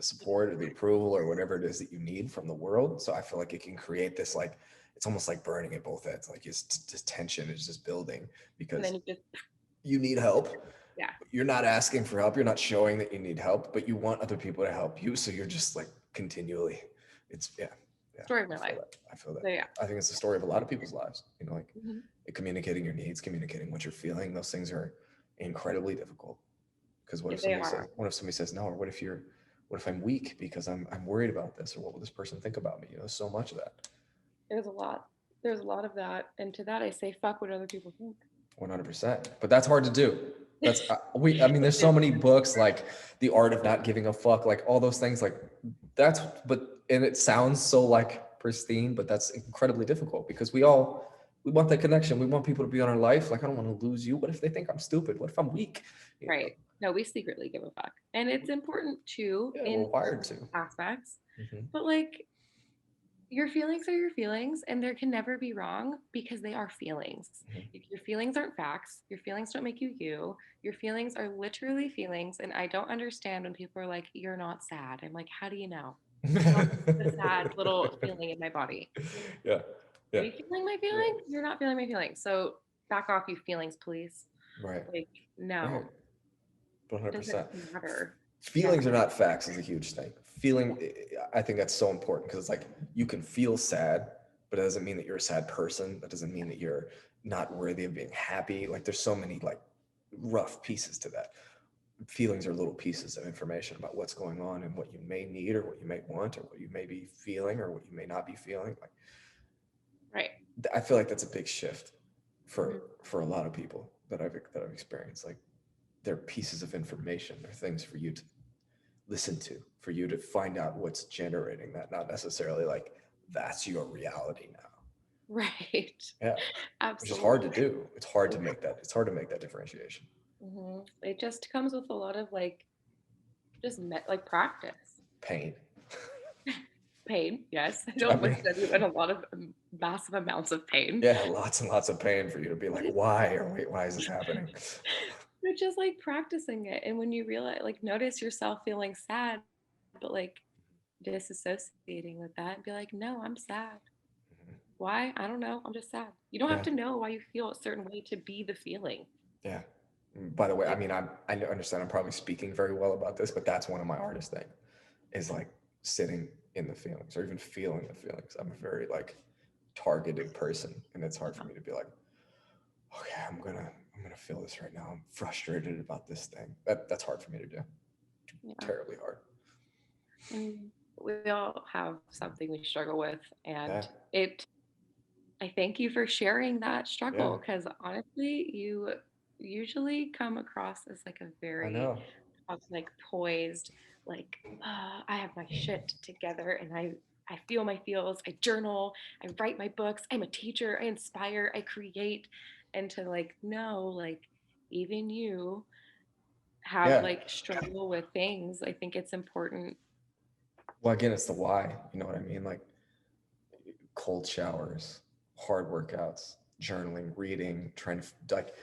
[SPEAKER 2] support or the approval or whatever it is that you need from the world. So I feel like it can create this like it's almost like burning at both ends. Like it's just tension is just building
[SPEAKER 1] And then
[SPEAKER 2] because
[SPEAKER 1] you just,
[SPEAKER 2] you need help.
[SPEAKER 1] yeah,
[SPEAKER 2] You're not asking for help. You're not showing that you need help, but you want other people to help you. So you're just like continually, it's yeah, yeah.
[SPEAKER 1] story of
[SPEAKER 2] I
[SPEAKER 1] my
[SPEAKER 2] feel
[SPEAKER 1] life.
[SPEAKER 2] that. I feel that.
[SPEAKER 1] So yeah.
[SPEAKER 2] I think it's the story of a lot of people's lives. You know, like
[SPEAKER 1] Mhm.
[SPEAKER 2] communicating your needs, communicating what you're feeling. Those things are incredibly difficult. Because
[SPEAKER 1] Yeah, they are.
[SPEAKER 2] what if somebody says no, or what if I'm weak because I'm worried about this, or what will this person think about me? You know, so much of that.
[SPEAKER 1] There's a lot. There's a lot of that. And to that, I say, fuck what other people think.
[SPEAKER 2] 100%. But that's hard to do. That's I mean,
[SPEAKER 1] It
[SPEAKER 2] there's so
[SPEAKER 1] is.
[SPEAKER 2] many books like The Art of Not Giving a Fuck, like all those things. Like that's and it sounds so like pristine, but that's incredibly difficult because we want that connection. We want people to be on our life. Like I don't want to lose you. What if they think I'm stupid? What if I'm weak? You know?
[SPEAKER 1] Right. No, we secretly give a fuck. And it's important too
[SPEAKER 2] Yeah,
[SPEAKER 1] in
[SPEAKER 2] we're wired
[SPEAKER 1] certain
[SPEAKER 2] to.
[SPEAKER 1] aspects.
[SPEAKER 2] Hmm.
[SPEAKER 1] But like, your feelings are your feelings, and there can never be wrong because they are feelings.
[SPEAKER 2] Hmm.
[SPEAKER 1] Your feelings aren't facts. Your feelings don't make you you. Your feelings are literally feelings. And I don't understand when people are like, you're not sad. I'm like, how do you know? It's not the sad little feeling in my body.
[SPEAKER 2] Yeah,
[SPEAKER 1] Are
[SPEAKER 2] yeah,
[SPEAKER 1] you feeling my
[SPEAKER 2] yeah.
[SPEAKER 1] feelings? You're not feeling my feelings. So back off, you feelings, please.
[SPEAKER 2] Right,
[SPEAKER 1] Like,
[SPEAKER 2] right.
[SPEAKER 1] no, it doesn't
[SPEAKER 2] 100%.
[SPEAKER 1] matter. Yeah.
[SPEAKER 2] Feelings are not facts is a huge thing. Feeling, I think that's so important because it's like you can feel sad, but it doesn't mean that you're a sad person. That doesn't mean that you're not worthy of being happy. Like there's so many like rough pieces to that. Feelings are little pieces of information about what's going on and what you may need or what you may want or what you may be feeling or what you may not be feeling. Like
[SPEAKER 1] Right.
[SPEAKER 2] I feel like that's a big shift
[SPEAKER 1] Mhm.
[SPEAKER 2] for a lot of people that I've experienced. Like they're pieces of information. They're things for you to listen to, for you to find out what's generating that, not necessarily like that's your reality now.
[SPEAKER 1] Right.
[SPEAKER 2] Yeah, which is hard to
[SPEAKER 1] Absolutely.
[SPEAKER 2] do. It's hard to make that. It's hard to make that differentiation.
[SPEAKER 1] It just comes with a lot of like like practice.
[SPEAKER 2] Pain.
[SPEAKER 1] Pain, yes. I
[SPEAKER 2] I
[SPEAKER 1] don't wish
[SPEAKER 2] mean,
[SPEAKER 1] that you in a lot of massive amounts of pain.
[SPEAKER 2] yeah, lots and lots of pain for you to be like, why or wait, why is this happening?
[SPEAKER 1] But just like practicing it. And when you realize, like, notice yourself feeling sad, but like disassociating with that and be like, no, I'm sad. Why? I don't know. I'm just sad. You don't have
[SPEAKER 2] Yeah,
[SPEAKER 1] to know why you feel a certain way to be the feeling.
[SPEAKER 2] yeah. By the way, I
[SPEAKER 1] Like,
[SPEAKER 2] mean, I understand I'm probably speaking very well about this, but that's one of my hardest things is like sitting in the feelings or even feeling the feelings. I'm a very like targeted person, and it's hard for me to be like, okay, I'm gonna feel this right now. I'm frustrated about this thing. That's hard for me to do.
[SPEAKER 1] yeah.
[SPEAKER 2] Terribly hard.
[SPEAKER 1] And we all have something we struggle with.
[SPEAKER 2] Yeah,
[SPEAKER 1] And I thank you for sharing that
[SPEAKER 2] yeah.
[SPEAKER 1] struggle because honestly, you usually come across as like a
[SPEAKER 2] I
[SPEAKER 1] very
[SPEAKER 2] know.
[SPEAKER 1] like poised, like I have my shit together and I feel my feels. I journal. I write my books. I'm a teacher. I inspire. I create. And to like know, like even you have
[SPEAKER 2] Yeah.
[SPEAKER 1] like struggle with things. I think it's important.
[SPEAKER 2] Well, again, it's the why. You know what I mean? Like cold showers, hard workouts, journaling, reading, trying to like.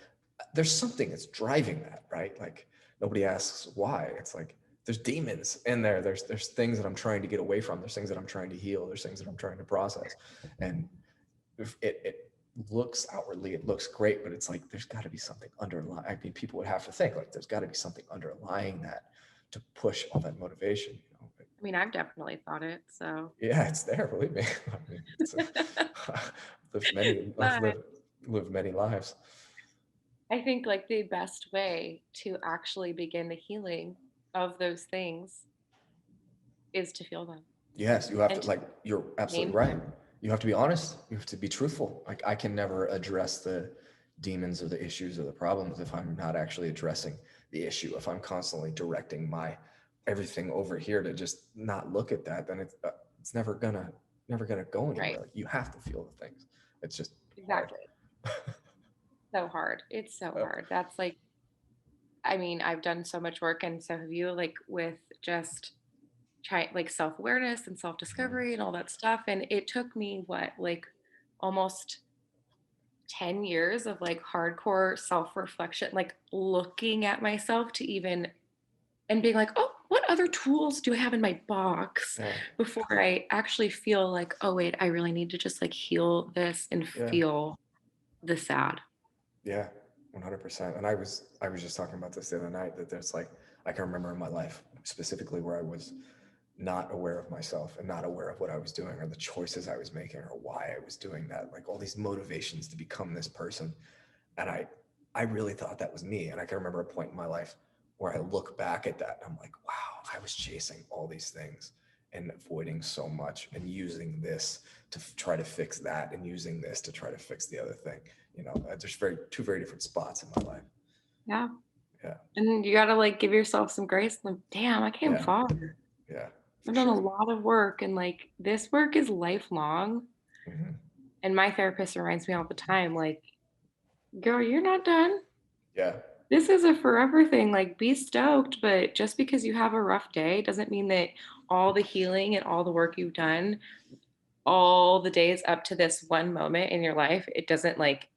[SPEAKER 2] There's something that's driving that, right? Like nobody asks why. It's like there's demons in there. There's things that I'm trying to get away from. There's things that I'm trying to heal. There's things that I'm trying to process. And if it looks outwardly, it looks great, but it's like there's got to be something underlying. I mean, people would have to think like there's got to be something underlying that to push all that motivation. You know? But,
[SPEAKER 1] I mean, I've definitely thought it. So,
[SPEAKER 2] yeah, it's there. Believe me. I mean, I've
[SPEAKER 1] but
[SPEAKER 2] lived many lives.
[SPEAKER 1] I think like the best way to actually begin the healing of those things is to feel them
[SPEAKER 2] Yes, you have
[SPEAKER 1] and
[SPEAKER 2] to,
[SPEAKER 1] to
[SPEAKER 2] like, you're
[SPEAKER 1] name
[SPEAKER 2] absolutely right.
[SPEAKER 1] them.
[SPEAKER 2] You have to be honest. You have to be truthful. Like, I can never address the demons or the issues or the problems if I'm not actually addressing the issue. If I'm constantly directing my everything over here to just not look at that, then it's never gonna go
[SPEAKER 1] Right.
[SPEAKER 2] anywhere. Like, you have to feel the things. It's just hard.
[SPEAKER 1] Exactly. So hard. It's so
[SPEAKER 2] Uh,
[SPEAKER 1] hard. That's like, I mean, I've done so much work and so have you, like with just try like self-awareness and
[SPEAKER 2] mhm.
[SPEAKER 1] self-discovery and all that stuff. And it took me what, like almost 10 years of like hardcore self-reflection, like looking at myself to even and being like, oh, what other tools do I have in my box
[SPEAKER 2] Yeah,
[SPEAKER 1] before I actually feel like, oh wait, I really need to just like heal this and
[SPEAKER 2] yeah,
[SPEAKER 1] feel the sad.
[SPEAKER 2] yeah, 100%. And I was just talking about this the other night that there's like I can remember in my life specifically where I was not aware of myself and not aware of what I was doing or the choices I was making or why I was doing that. Like all these motivations to become this person. And I really thought that was me. And I can remember a point in my life where I look back at that and I'm like, wow, I was chasing all these things and avoiding so much and using this to try to fix that and using this to try to fix the other thing. You know, there's two very different spots in my life.
[SPEAKER 1] Yeah.
[SPEAKER 2] Yeah.
[SPEAKER 1] And then you gotta like give yourself some grace. Like, damn, I came
[SPEAKER 2] Yeah.
[SPEAKER 1] far.
[SPEAKER 2] Yeah. For
[SPEAKER 1] I've done
[SPEAKER 2] sure.
[SPEAKER 1] a lot of work and like this work is lifelong.
[SPEAKER 2] Hmm.
[SPEAKER 1] And my therapist reminds me all the time, like, girl, you're not done.
[SPEAKER 2] Yeah.
[SPEAKER 1] This is a forever thing. Like, be stoked, but just because you have a rough day doesn't mean that all the healing and all the work you've done, all the days up to this one moment in your life, it doesn't like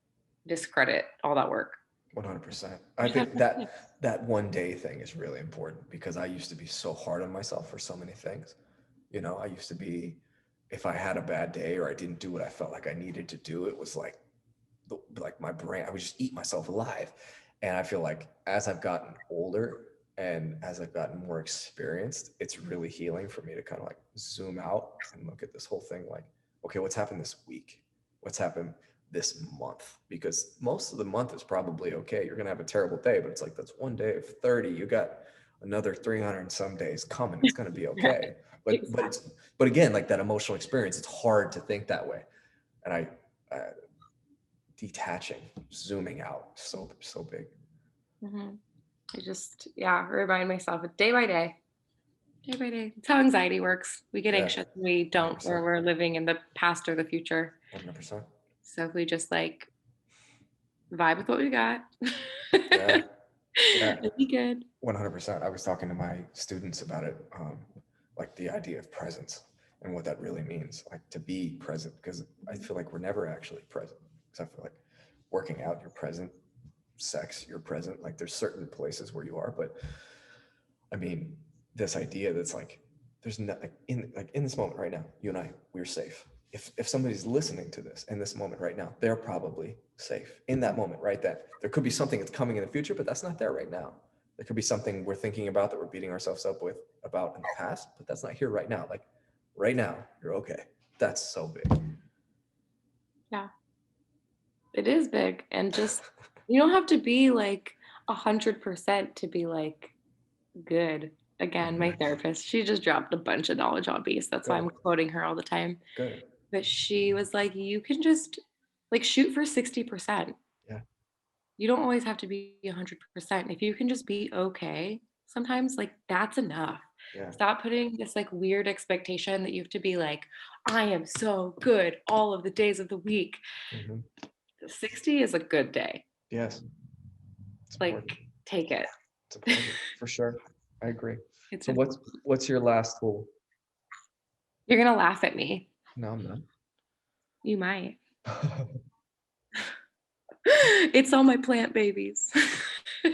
[SPEAKER 1] discredit all that work.
[SPEAKER 2] 100%.
[SPEAKER 1] You
[SPEAKER 2] I
[SPEAKER 1] just have
[SPEAKER 2] think
[SPEAKER 1] to
[SPEAKER 2] that that one day thing is really important because I used to be so hard on myself for so many things. You know, I used to be, if I had a bad day or I didn't do what I felt like I needed to do, it was like, like my brain, I would just eat myself alive. And I feel like as I've gotten older and as I've gotten more experienced, it's really healing for me to kind of like zoom out and look at this whole thing like, okay, what's happened this week? What's happened this month? Because most of the month is probably okay. You're going to have a terrible day, but it's like that's one day of 30. You got another 300 and some days coming. It's going to be
[SPEAKER 1] right.
[SPEAKER 2] okay. But
[SPEAKER 1] Exactly.
[SPEAKER 2] it's, but again, like that emotional experience, it's hard to think that way. And I detaching, zooming out, so big.
[SPEAKER 1] Mhm. I just, yeah, remind myself day by day, day by day. It's how anxiety works. We get
[SPEAKER 2] Yeah,
[SPEAKER 1] anxious when we don't, or
[SPEAKER 2] 100%,
[SPEAKER 1] we're living in the past or the future.
[SPEAKER 2] 100%.
[SPEAKER 1] So if we just like vibe with what we got,
[SPEAKER 2] Yeah, yeah,
[SPEAKER 1] it'll be good.
[SPEAKER 2] 100%. I was talking to my students about it, like the idea of presence and what that really means, like to be present, because I feel like we're never actually present. Because I feel like working out, you're present, sex, you're present. Like there's certain places where you are, but I mean, this idea that's like, there's not like in this moment right now, you and I, we're safe. If somebody's listening to this in this moment right now, they're probably safe in that moment right then. There could be something that's coming in the future, but that's not there right now. There could be something we're thinking about that we're beating ourselves up with about in the past, but that's not here right now. Like right now, you're okay. That's so big.
[SPEAKER 1] Yeah, it is big. And just, you don't have to be like 100% to be like good. Again, my
[SPEAKER 2] Mhm.
[SPEAKER 1] therapist, she just dropped a bunch of knowledge on me. So that's why
[SPEAKER 2] Good,
[SPEAKER 1] I'm quoting her all the time.
[SPEAKER 2] good.
[SPEAKER 1] But she was like, you can just like shoot for 60%.
[SPEAKER 2] Yeah,
[SPEAKER 1] You don't always have to be 100%. If you can just be okay, sometimes like that's enough.
[SPEAKER 2] yeah.
[SPEAKER 1] Stop putting this like weird expectation that you have to be like, I am so good all of the days of the week.
[SPEAKER 2] Hmm.
[SPEAKER 1] 60 is a good day.
[SPEAKER 2] Yes, it's
[SPEAKER 1] Like,
[SPEAKER 2] important.
[SPEAKER 1] take it.
[SPEAKER 2] It's important for sure. I agree.
[SPEAKER 1] It's
[SPEAKER 2] So
[SPEAKER 1] important.
[SPEAKER 2] what's your last tool?
[SPEAKER 1] You're going to laugh at me.
[SPEAKER 2] No, I'm not.
[SPEAKER 1] You might. It's all my plant babies.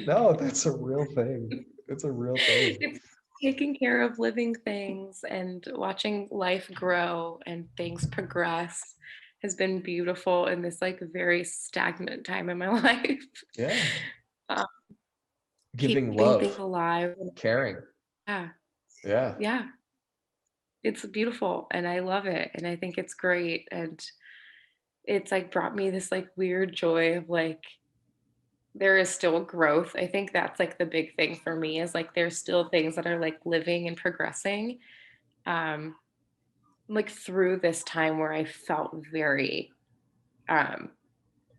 [SPEAKER 2] No, that's a real thing. It's a real thing.
[SPEAKER 1] taking care of living things and watching life grow and things progress has been beautiful in this like very stagnant time in my life.
[SPEAKER 2] Yeah.
[SPEAKER 1] uh,
[SPEAKER 2] Giving
[SPEAKER 1] Keeping things
[SPEAKER 2] love,
[SPEAKER 1] alive.
[SPEAKER 2] caring.
[SPEAKER 1] Yeah,
[SPEAKER 2] Yeah.
[SPEAKER 1] yeah, it's beautiful and I love it and I think it's great and it's like brought me this like weird joy of like there is still growth. I think that's like the big thing for me is like there's still things that are like living and progressing. Um, like through this time where I felt very um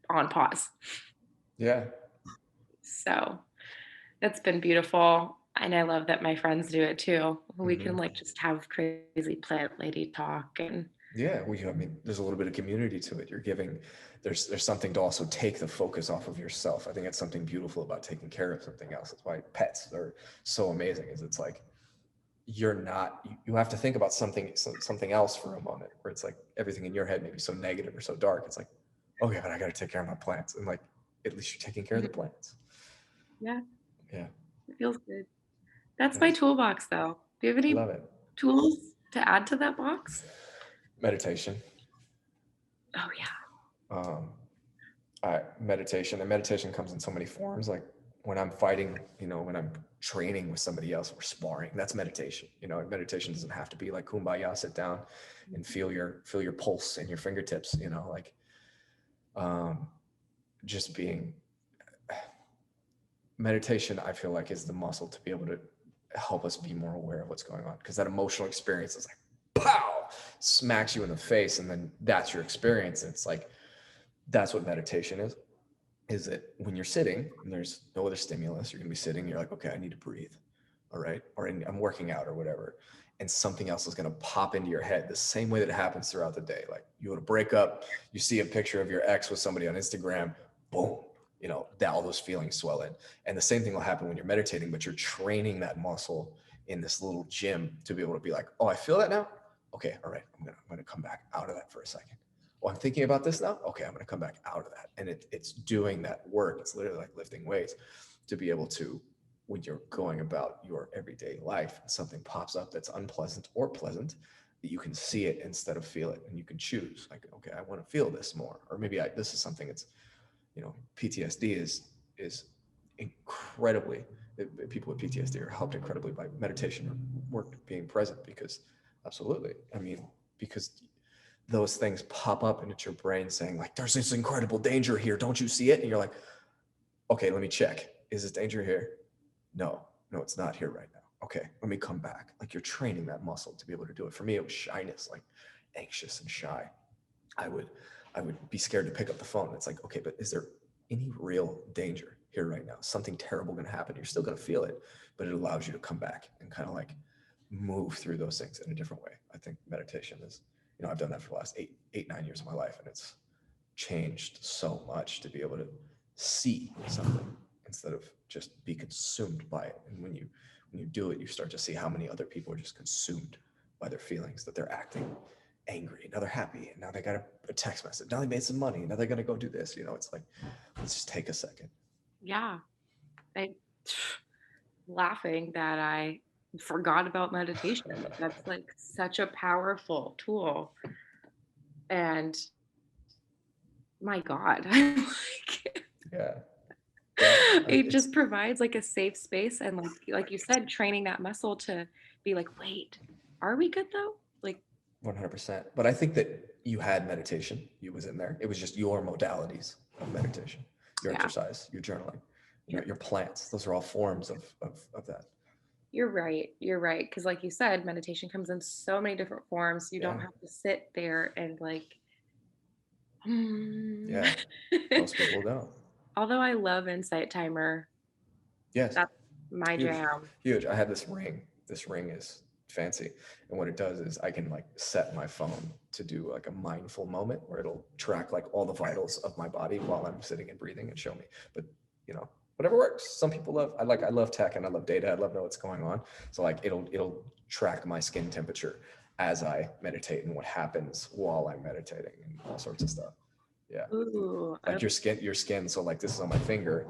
[SPEAKER 1] on pause.
[SPEAKER 2] Yeah.
[SPEAKER 1] So it's been beautiful. And I love that my friends do it too. We can
[SPEAKER 2] Hmm.
[SPEAKER 1] like just have crazy plant lady talk and
[SPEAKER 2] Yeah, I mean, there's a little bit of community to it. You're giving, there's something to also take the focus off of yourself. I think it's something beautiful about taking care of something else. That's why pets are so amazing. Is it's like you're not, you have to think about something else for a moment, where it's like everything in your head may be so negative or so dark. It's like, okay, but I got to take care of my plants, and like at least you're taking care of the
[SPEAKER 1] Mhm.
[SPEAKER 2] plants.
[SPEAKER 1] Yeah,
[SPEAKER 2] Yeah,
[SPEAKER 1] it feels good. That's
[SPEAKER 2] it
[SPEAKER 1] my
[SPEAKER 2] is.
[SPEAKER 1] toolbox though. Do you have
[SPEAKER 2] I
[SPEAKER 1] any
[SPEAKER 2] love it.
[SPEAKER 1] tools to add to that box?
[SPEAKER 2] Meditation.
[SPEAKER 1] Oh yeah.
[SPEAKER 2] Um, Meditation, and meditation comes in so many forms. Like when I'm fighting, when I'm training with somebody else, we're sparring, that's meditation. Meditation doesn't have to be like kumbaya, sit down and feel your pulse and your fingertips, like um just being meditation, I feel like, is the muscle to be able to help us be more aware of what's going on, because that emotional experience is like pow, smacks you in the face, and then that's your experience. And it's like that's what meditation is that when you're sitting and there's no other stimulus, you're going to be sitting, you're like, okay, I need to breathe. All right. Or I'm working out or whatever. And something else is going to pop into your head the same way that it happens throughout the day. Like you go to break up, you see a picture of your ex with somebody on Instagram, boom, all those feelings swell in. And the same thing will happen when you're meditating, but you're training that muscle in this little gym to be able to be like, oh, I feel that now. Okay. All right. I'm going to come back out of that for a second. Oh, I'm thinking about this now. Okay, I'm going to come back out of that. And it's doing that work. It's literally like lifting weights to be able to, when you're going about your everyday life, and something pops up that's unpleasant or pleasant, that you can see it instead of feel it. And you can choose, like, okay, I want to feel this more. Or maybe this is something that's, PTSD is incredibly, people with PTSD are helped incredibly by meditation or work being present, because absolutely. I mean, because those things pop up and it's your brain saying like, there's this incredible danger here, don't you see it? And you're like, okay, let me check, is this danger here? No, it's not here right now. Okay, let me come back. Like you're training that muscle to be able to do it. For me, it was shyness, like anxious and shy. I would i would be scared to pick up the phone. It's like, okay, but is there any real danger here right now? Something terrible going to happen, you're still going to feel it, but it allows you to come back and kind of like move through those things in a different way. I think meditation is, I've done that for the last 9 years of my life, and it's changed so much to be able to see something instead of just be consumed by it. And when you do it, you start to see how many other people are just consumed by their feelings, that they're acting angry, now they're happy, and now they got a text message, now they made some money, now they're going to go do this. It's like, let's just take a second.
[SPEAKER 1] Yeah. I laughing that I forgot about meditation. That's like such a powerful tool. And my God, I'm like,
[SPEAKER 2] Yeah, yeah.
[SPEAKER 1] it
[SPEAKER 2] It's
[SPEAKER 1] just provides like a safe space and like you said, training that muscle to be like, wait, are we good though? Like,
[SPEAKER 2] 100%. But I think that you had meditation. You was in there. It was just your modalities of meditation, your
[SPEAKER 1] yeah,
[SPEAKER 2] exercise, your journaling,
[SPEAKER 1] yeah.
[SPEAKER 2] your plants. Those are all forms of that.
[SPEAKER 1] You're right. You're right. Because like you said, meditation comes in so many different forms. You don't
[SPEAKER 2] Yeah.
[SPEAKER 1] have to sit there and like, hmm.
[SPEAKER 2] Yeah. Most people don't.
[SPEAKER 1] Although I love Insight Timer,
[SPEAKER 2] Yes.
[SPEAKER 1] that's my
[SPEAKER 2] Huge.
[SPEAKER 1] jam.
[SPEAKER 2] Huge. I have this ring. This ring is fancy. And what it does is I can like set my phone to do like a mindful moment where it'll track like all the vitals of my body while I'm sitting and breathing and show me. But whatever works. Some people I love tech and I love data. I love know what's going on. So like it'll track my skin temperature as I meditate and what happens while I'm meditating and all sorts of stuff. Yeah.
[SPEAKER 1] Ooh,
[SPEAKER 2] Like your skin. So like this is on my finger.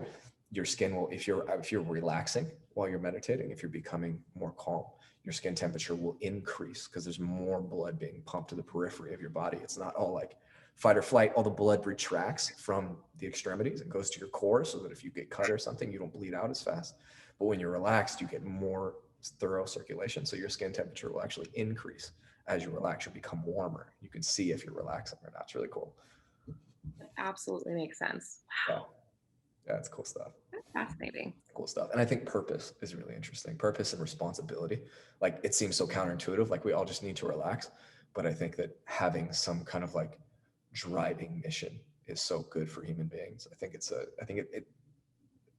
[SPEAKER 2] your skin will, if you're relaxing while you're meditating, if you're becoming more calm, your skin temperature will increase because there's more blood being pumped to the periphery of your body. It's not all like fight or flight. All the blood retracts from the extremities and goes to your core so that if you get cut or something, you don't bleed out as fast. But when you're relaxed, you get more thorough circulation. So your skin temperature will actually increase as you relax. You'll become warmer. You can see if you're relaxing or not. It's really cool.
[SPEAKER 1] That absolutely makes sense.
[SPEAKER 2] Yeah. Yeah, it's cool stuff.
[SPEAKER 1] That's fascinating.
[SPEAKER 2] Cool stuff. And I think purpose is really interesting. Purpose and responsibility. Like it seems so counterintuitive, like we all just need to relax. But I think that having some kind of like driving mission is so good for human beings. I think it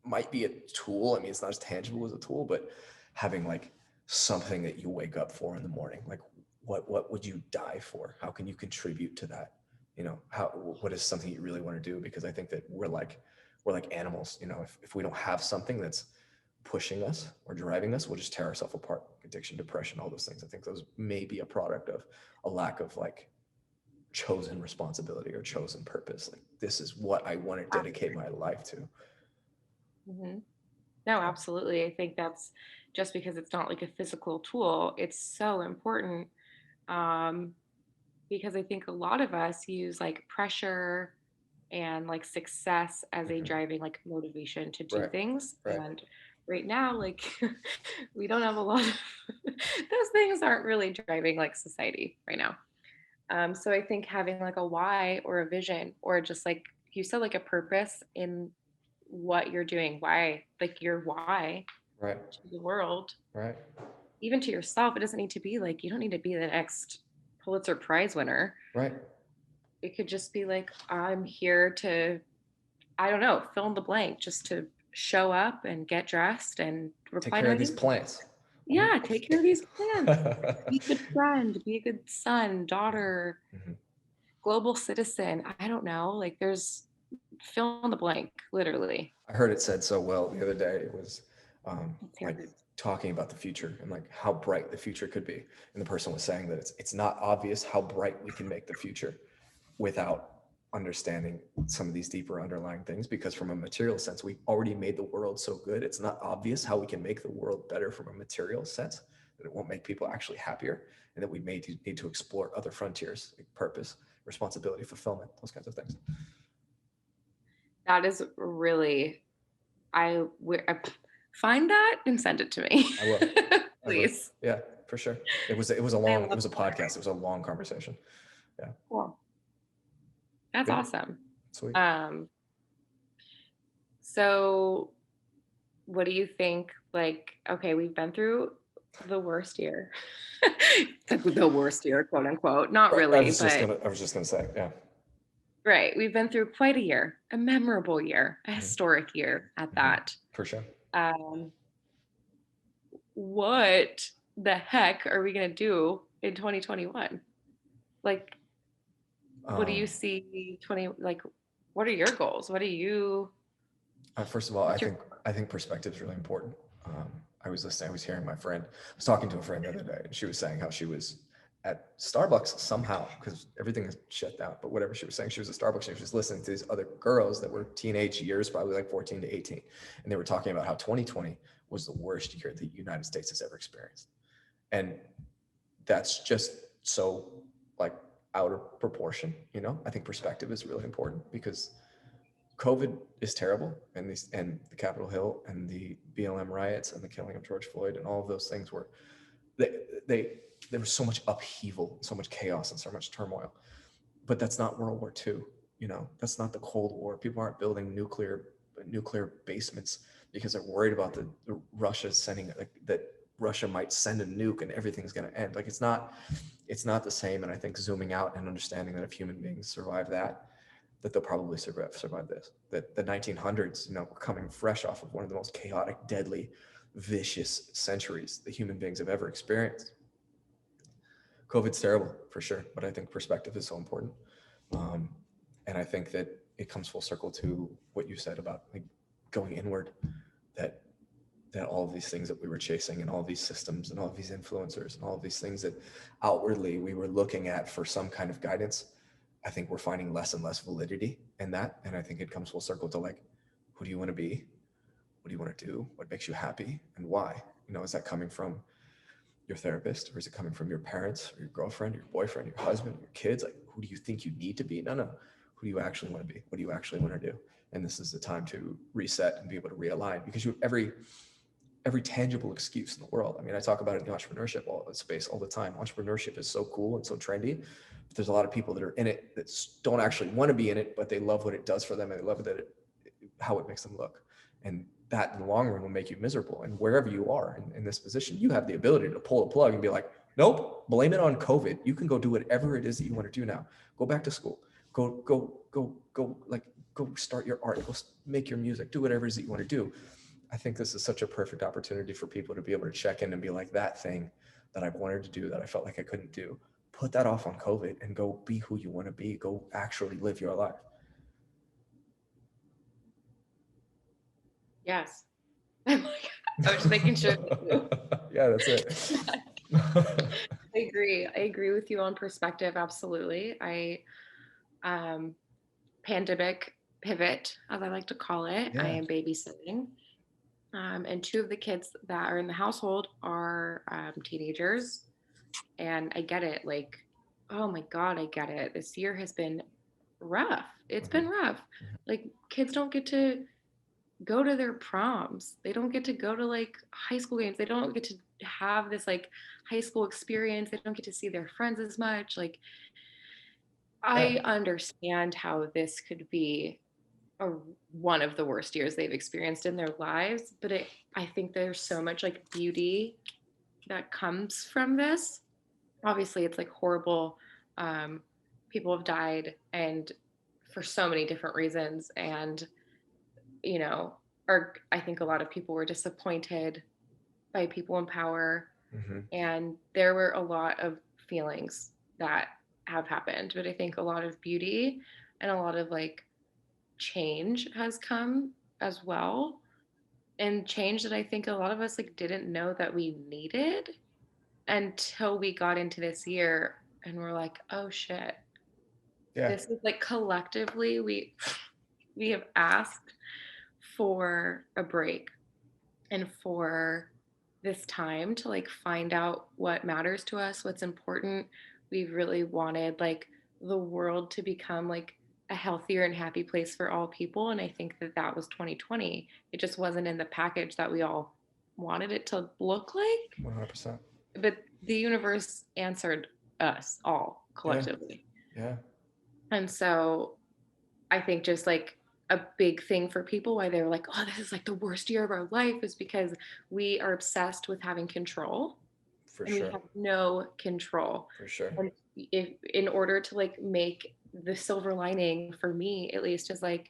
[SPEAKER 2] might be a tool. I mean, it's not as tangible as a tool, but having like something that you wake up for in the morning, like what would you die for? How can you contribute to that? You know, what is something you really want to do? Because I think that we're like animals, you know, if we don't have something that's pushing us or driving us, we'll just tear ourselves apart. Addiction, depression, all those things. I think those may be a product of a lack of like chosen responsibility or chosen purpose. Like this is what I want to dedicate my life to.
[SPEAKER 1] Hmm. No, absolutely. I think that's just because it's not like a physical tool, it's so important. Um, because I think a lot of us use like pressure and like success as a
[SPEAKER 2] Mhm.
[SPEAKER 1] driving like motivation to do
[SPEAKER 2] Right.
[SPEAKER 1] things.
[SPEAKER 2] Right.
[SPEAKER 1] And right now, like we don't have a lot of those things aren't really driving like society right now. So I think having like a why or a vision or just like you said, like a purpose in what you're doing, why, like your why
[SPEAKER 2] Right.
[SPEAKER 1] to the world,
[SPEAKER 2] Right.
[SPEAKER 1] even to yourself. It doesn't need to be like, you don't need to be the next Pulitzer Prize winner.
[SPEAKER 2] Right.
[SPEAKER 1] It could just be like, I'm here to, I don't know, fill in the blank, just to show up and get dressed and
[SPEAKER 2] Take
[SPEAKER 1] reply
[SPEAKER 2] care
[SPEAKER 1] to
[SPEAKER 2] of
[SPEAKER 1] an
[SPEAKER 2] these
[SPEAKER 1] email.
[SPEAKER 2] plants.
[SPEAKER 1] Yeah, take care of these plants. Be a good friend, be a good son, daughter,
[SPEAKER 2] Mhm.
[SPEAKER 1] global citizen. I don't know. Like there's fill in the blank, literally.
[SPEAKER 2] I heard it said so well the other day. It was
[SPEAKER 1] Let's hear
[SPEAKER 2] like
[SPEAKER 1] it.
[SPEAKER 2] talking about the future and like how bright the future could be. And the person was saying that it's not obvious how bright we can make the future without understanding some of these deeper underlying things. Because from a material sense, we've already made the world so good. It's not obvious how we can make the world better from a material sense, that it won't make people actually happier, and that we may need to explore other frontiers, like purpose, responsibility, fulfillment, those kinds of things.
[SPEAKER 1] That is really, I find that and send it to me,
[SPEAKER 2] I will. I will.
[SPEAKER 1] please.
[SPEAKER 2] Yeah, for sure.
[SPEAKER 1] I
[SPEAKER 2] It
[SPEAKER 1] love
[SPEAKER 2] was a
[SPEAKER 1] that.
[SPEAKER 2] podcast. It was a long conversation. Yeah.
[SPEAKER 1] Cool. That's
[SPEAKER 2] Yeah.
[SPEAKER 1] awesome.
[SPEAKER 2] Sweet.
[SPEAKER 1] Um, so what do you think? Like, okay, we've been through the worst year. The worst year, quote unquote. Not
[SPEAKER 2] Right.
[SPEAKER 1] really, but
[SPEAKER 2] I was just gonna say, yeah.
[SPEAKER 1] right. We've been through quite a year, a memorable year, a
[SPEAKER 2] Mhm.
[SPEAKER 1] historic year at
[SPEAKER 2] Mhm.
[SPEAKER 1] that.
[SPEAKER 2] For sure.
[SPEAKER 1] Um, what the heck are we gonna do in 2021? Like, what do you
[SPEAKER 2] Um,
[SPEAKER 1] see 20 like what are your goals? What are you
[SPEAKER 2] First of all,
[SPEAKER 1] what's your
[SPEAKER 2] I think perspective is really important. I was listening. I was hearing my friend. I was talking to a friend the other day, and she was saying how she was at Starbucks somehow because everything is shut down. But whatever she was saying, she was at Starbucks and she was listening to these other girls that were teenage years, probably like 14 to 18, and they were talking about how 2020 was the worst year the United States has ever experienced, and that's just so like out of proportion. You know, I think perspective is really important because COVID is terrible, and the Capitol Hill and the BLM riots and the killing of George Floyd and all of those things were they they there was so much upheaval, so much chaos, and so much turmoil. But that's not World War II. You know, that's not the Cold War. People aren't building nuclear basements because they're worried about the Russia sending like that Russia might send a nuke and everything's going to end. Like it's not the same. And I think zooming out and understanding that if human beings survive that they'll probably survive this. That the 1900s, you know, we're coming fresh off of one of the most chaotic, deadly, vicious centuries that human beings have ever experienced. COVID's terrible for sure, but I think perspective is so important. Um, and I think that it comes full circle to what you said about like going inward, that all of these things that we were chasing and all of these systems and all of these influencers and all of these things that outwardly we were looking at for some kind of guidance, I think we're finding less and less validity in that. And I think it comes full circle to like, who do you want to be? What do you want to do? What makes you happy, and why? Is that coming from your therapist, or is it coming from your parents, or your girlfriend, or your boyfriend, your husband, your kids? Like, who do you think you need to be? No, no. Who do you actually want to be? What do you actually want to do? And this is the time to reset and be able to realign, because you have every tangible excuse in the world. I mean, I talk about it in the entrepreneurship space all the time. Entrepreneurship is so cool and so trendy, but there's a lot of people that are in it that don't actually want to be in it, but they love what it does for them, and they love how it makes them look. And that in the long run will make you miserable. And wherever you are in this position, you have the ability to pull a plug and be like, nope, blame it on COVID. You can go do whatever it is that you want to do now. Go back to school. Go start your art. Go make your music. Do whatever it is that you want to do. I think this is such a perfect opportunity for people to be able to check in and be like, that thing that I've wanted to do that I felt like I couldn't do, put that off on COVID and go be who you want to be. Go actually live your life.
[SPEAKER 1] Yes. I was just making sure.
[SPEAKER 2] Yeah, that's it.
[SPEAKER 1] I agree. I agree with you on perspective. Absolutely. Pandemic pivot, as I like to call it. I
[SPEAKER 2] Yeah.
[SPEAKER 1] am babysitting. And two of the kids that are in the household are teenagers. And I get it. Like, oh my God, I get it. This year has been rough. It's been rough. Like, kids don't get to go to their proms. They don't get to go to like high school games. They don't get to have this like high school experience. They don't get to see their friends as much. Like,
[SPEAKER 2] Yeah.
[SPEAKER 1] I understand how this could be one of the worst years they've experienced in their lives, but I think there's so much like beauty that comes from this. Obviously, it's like horrible. People have died, and for so many different reasons, and you know, or I think a lot of people were disappointed by people in power, and there were a lot of feelings that have happened, but I think a lot of beauty and a lot of like change has come as well, and change that I think a lot of us like didn't know that we needed until we got into this year and we're like, oh shit,
[SPEAKER 2] Yeah.
[SPEAKER 1] this is like collectively we have asked for a break and for this time to like find out what matters to us, what's important. We've really wanted like the world to become like a healthier and happy place for all people, and I think that that was 2020. It just wasn't in the package that we all wanted it to look like,
[SPEAKER 2] 100%.
[SPEAKER 1] but the universe answered us all
[SPEAKER 2] Yeah.
[SPEAKER 1] collectively.
[SPEAKER 2] Yeah.
[SPEAKER 1] And so I think just like a big thing for people why they're like, oh, this is like the worst year of our life is because we are obsessed with having control
[SPEAKER 2] For
[SPEAKER 1] and we
[SPEAKER 2] sure.
[SPEAKER 1] have no control.
[SPEAKER 2] For sure.
[SPEAKER 1] And if in order to like make the silver lining for me at least is like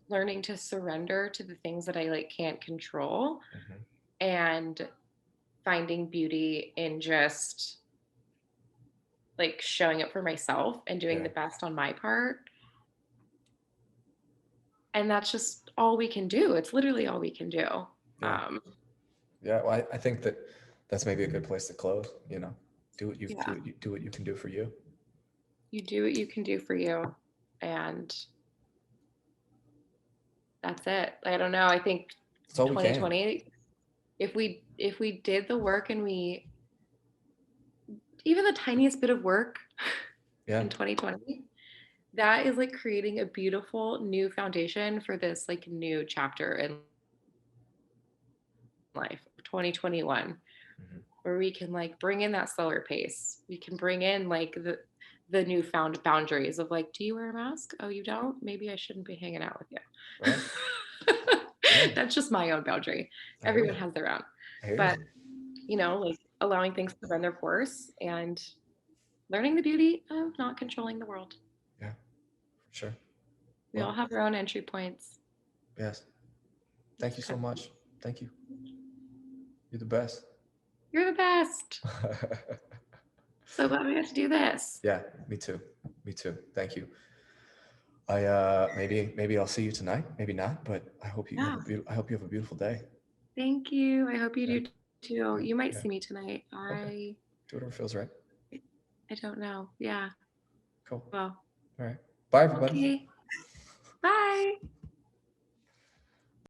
[SPEAKER 1] learning to surrender to the things that I like can't control and finding beauty in just like showing up for myself and doing
[SPEAKER 2] Yeah.
[SPEAKER 1] the best on my part. And that's just all we can do. It's literally all we can do.
[SPEAKER 2] Yeah.
[SPEAKER 1] Um,
[SPEAKER 2] Yeah. Well, I think that's maybe a good place to close.
[SPEAKER 1] yeah,
[SPEAKER 2] Do what you can do for you.
[SPEAKER 1] you do what you can do for you, and that's it. I don't know. I think
[SPEAKER 2] It's all we can.
[SPEAKER 1] 2020, if we did the work and we even the tiniest bit of work
[SPEAKER 2] Yeah.
[SPEAKER 1] in 2020, that is like creating a beautiful new foundation for this like new chapter in life, 2021, where we can like bring in that slower pace. We can bring in like the newfound boundaries of like, do you wear a mask? Oh, you don't? Maybe I shouldn't be hanging out with
[SPEAKER 2] Right.
[SPEAKER 1] you.
[SPEAKER 2] Yeah.
[SPEAKER 1] That's just my own boundary.
[SPEAKER 2] I hear
[SPEAKER 1] Everyone
[SPEAKER 2] you.
[SPEAKER 1] has their own.
[SPEAKER 2] I hear
[SPEAKER 1] But,
[SPEAKER 2] you.
[SPEAKER 1] like allowing things to run their course and learning the beauty of not controlling the world.
[SPEAKER 2] Yeah. For sure.
[SPEAKER 1] We all
[SPEAKER 2] Well,
[SPEAKER 1] have our own entry points.
[SPEAKER 2] yes. Thank you so
[SPEAKER 1] Okay.
[SPEAKER 2] much. Thank you. You're the best.
[SPEAKER 1] You're the best. So glad we got to do this.
[SPEAKER 2] Yeah, me too. Me too. Thank you. Maybe I'll see you tonight. Maybe not, but I hope you have
[SPEAKER 1] Yeah.
[SPEAKER 2] I hope you have a beautiful day.
[SPEAKER 1] Thank you. I hope you
[SPEAKER 2] Yeah.
[SPEAKER 1] do too.
[SPEAKER 2] Yeah.
[SPEAKER 1] You might
[SPEAKER 2] Yeah.
[SPEAKER 1] see me tonight.
[SPEAKER 2] Okay. Do whatever feels right.
[SPEAKER 1] I don't know. Yeah.
[SPEAKER 2] Cool.
[SPEAKER 1] Well,
[SPEAKER 2] All right. Bye, everybody.
[SPEAKER 1] okay. Bye.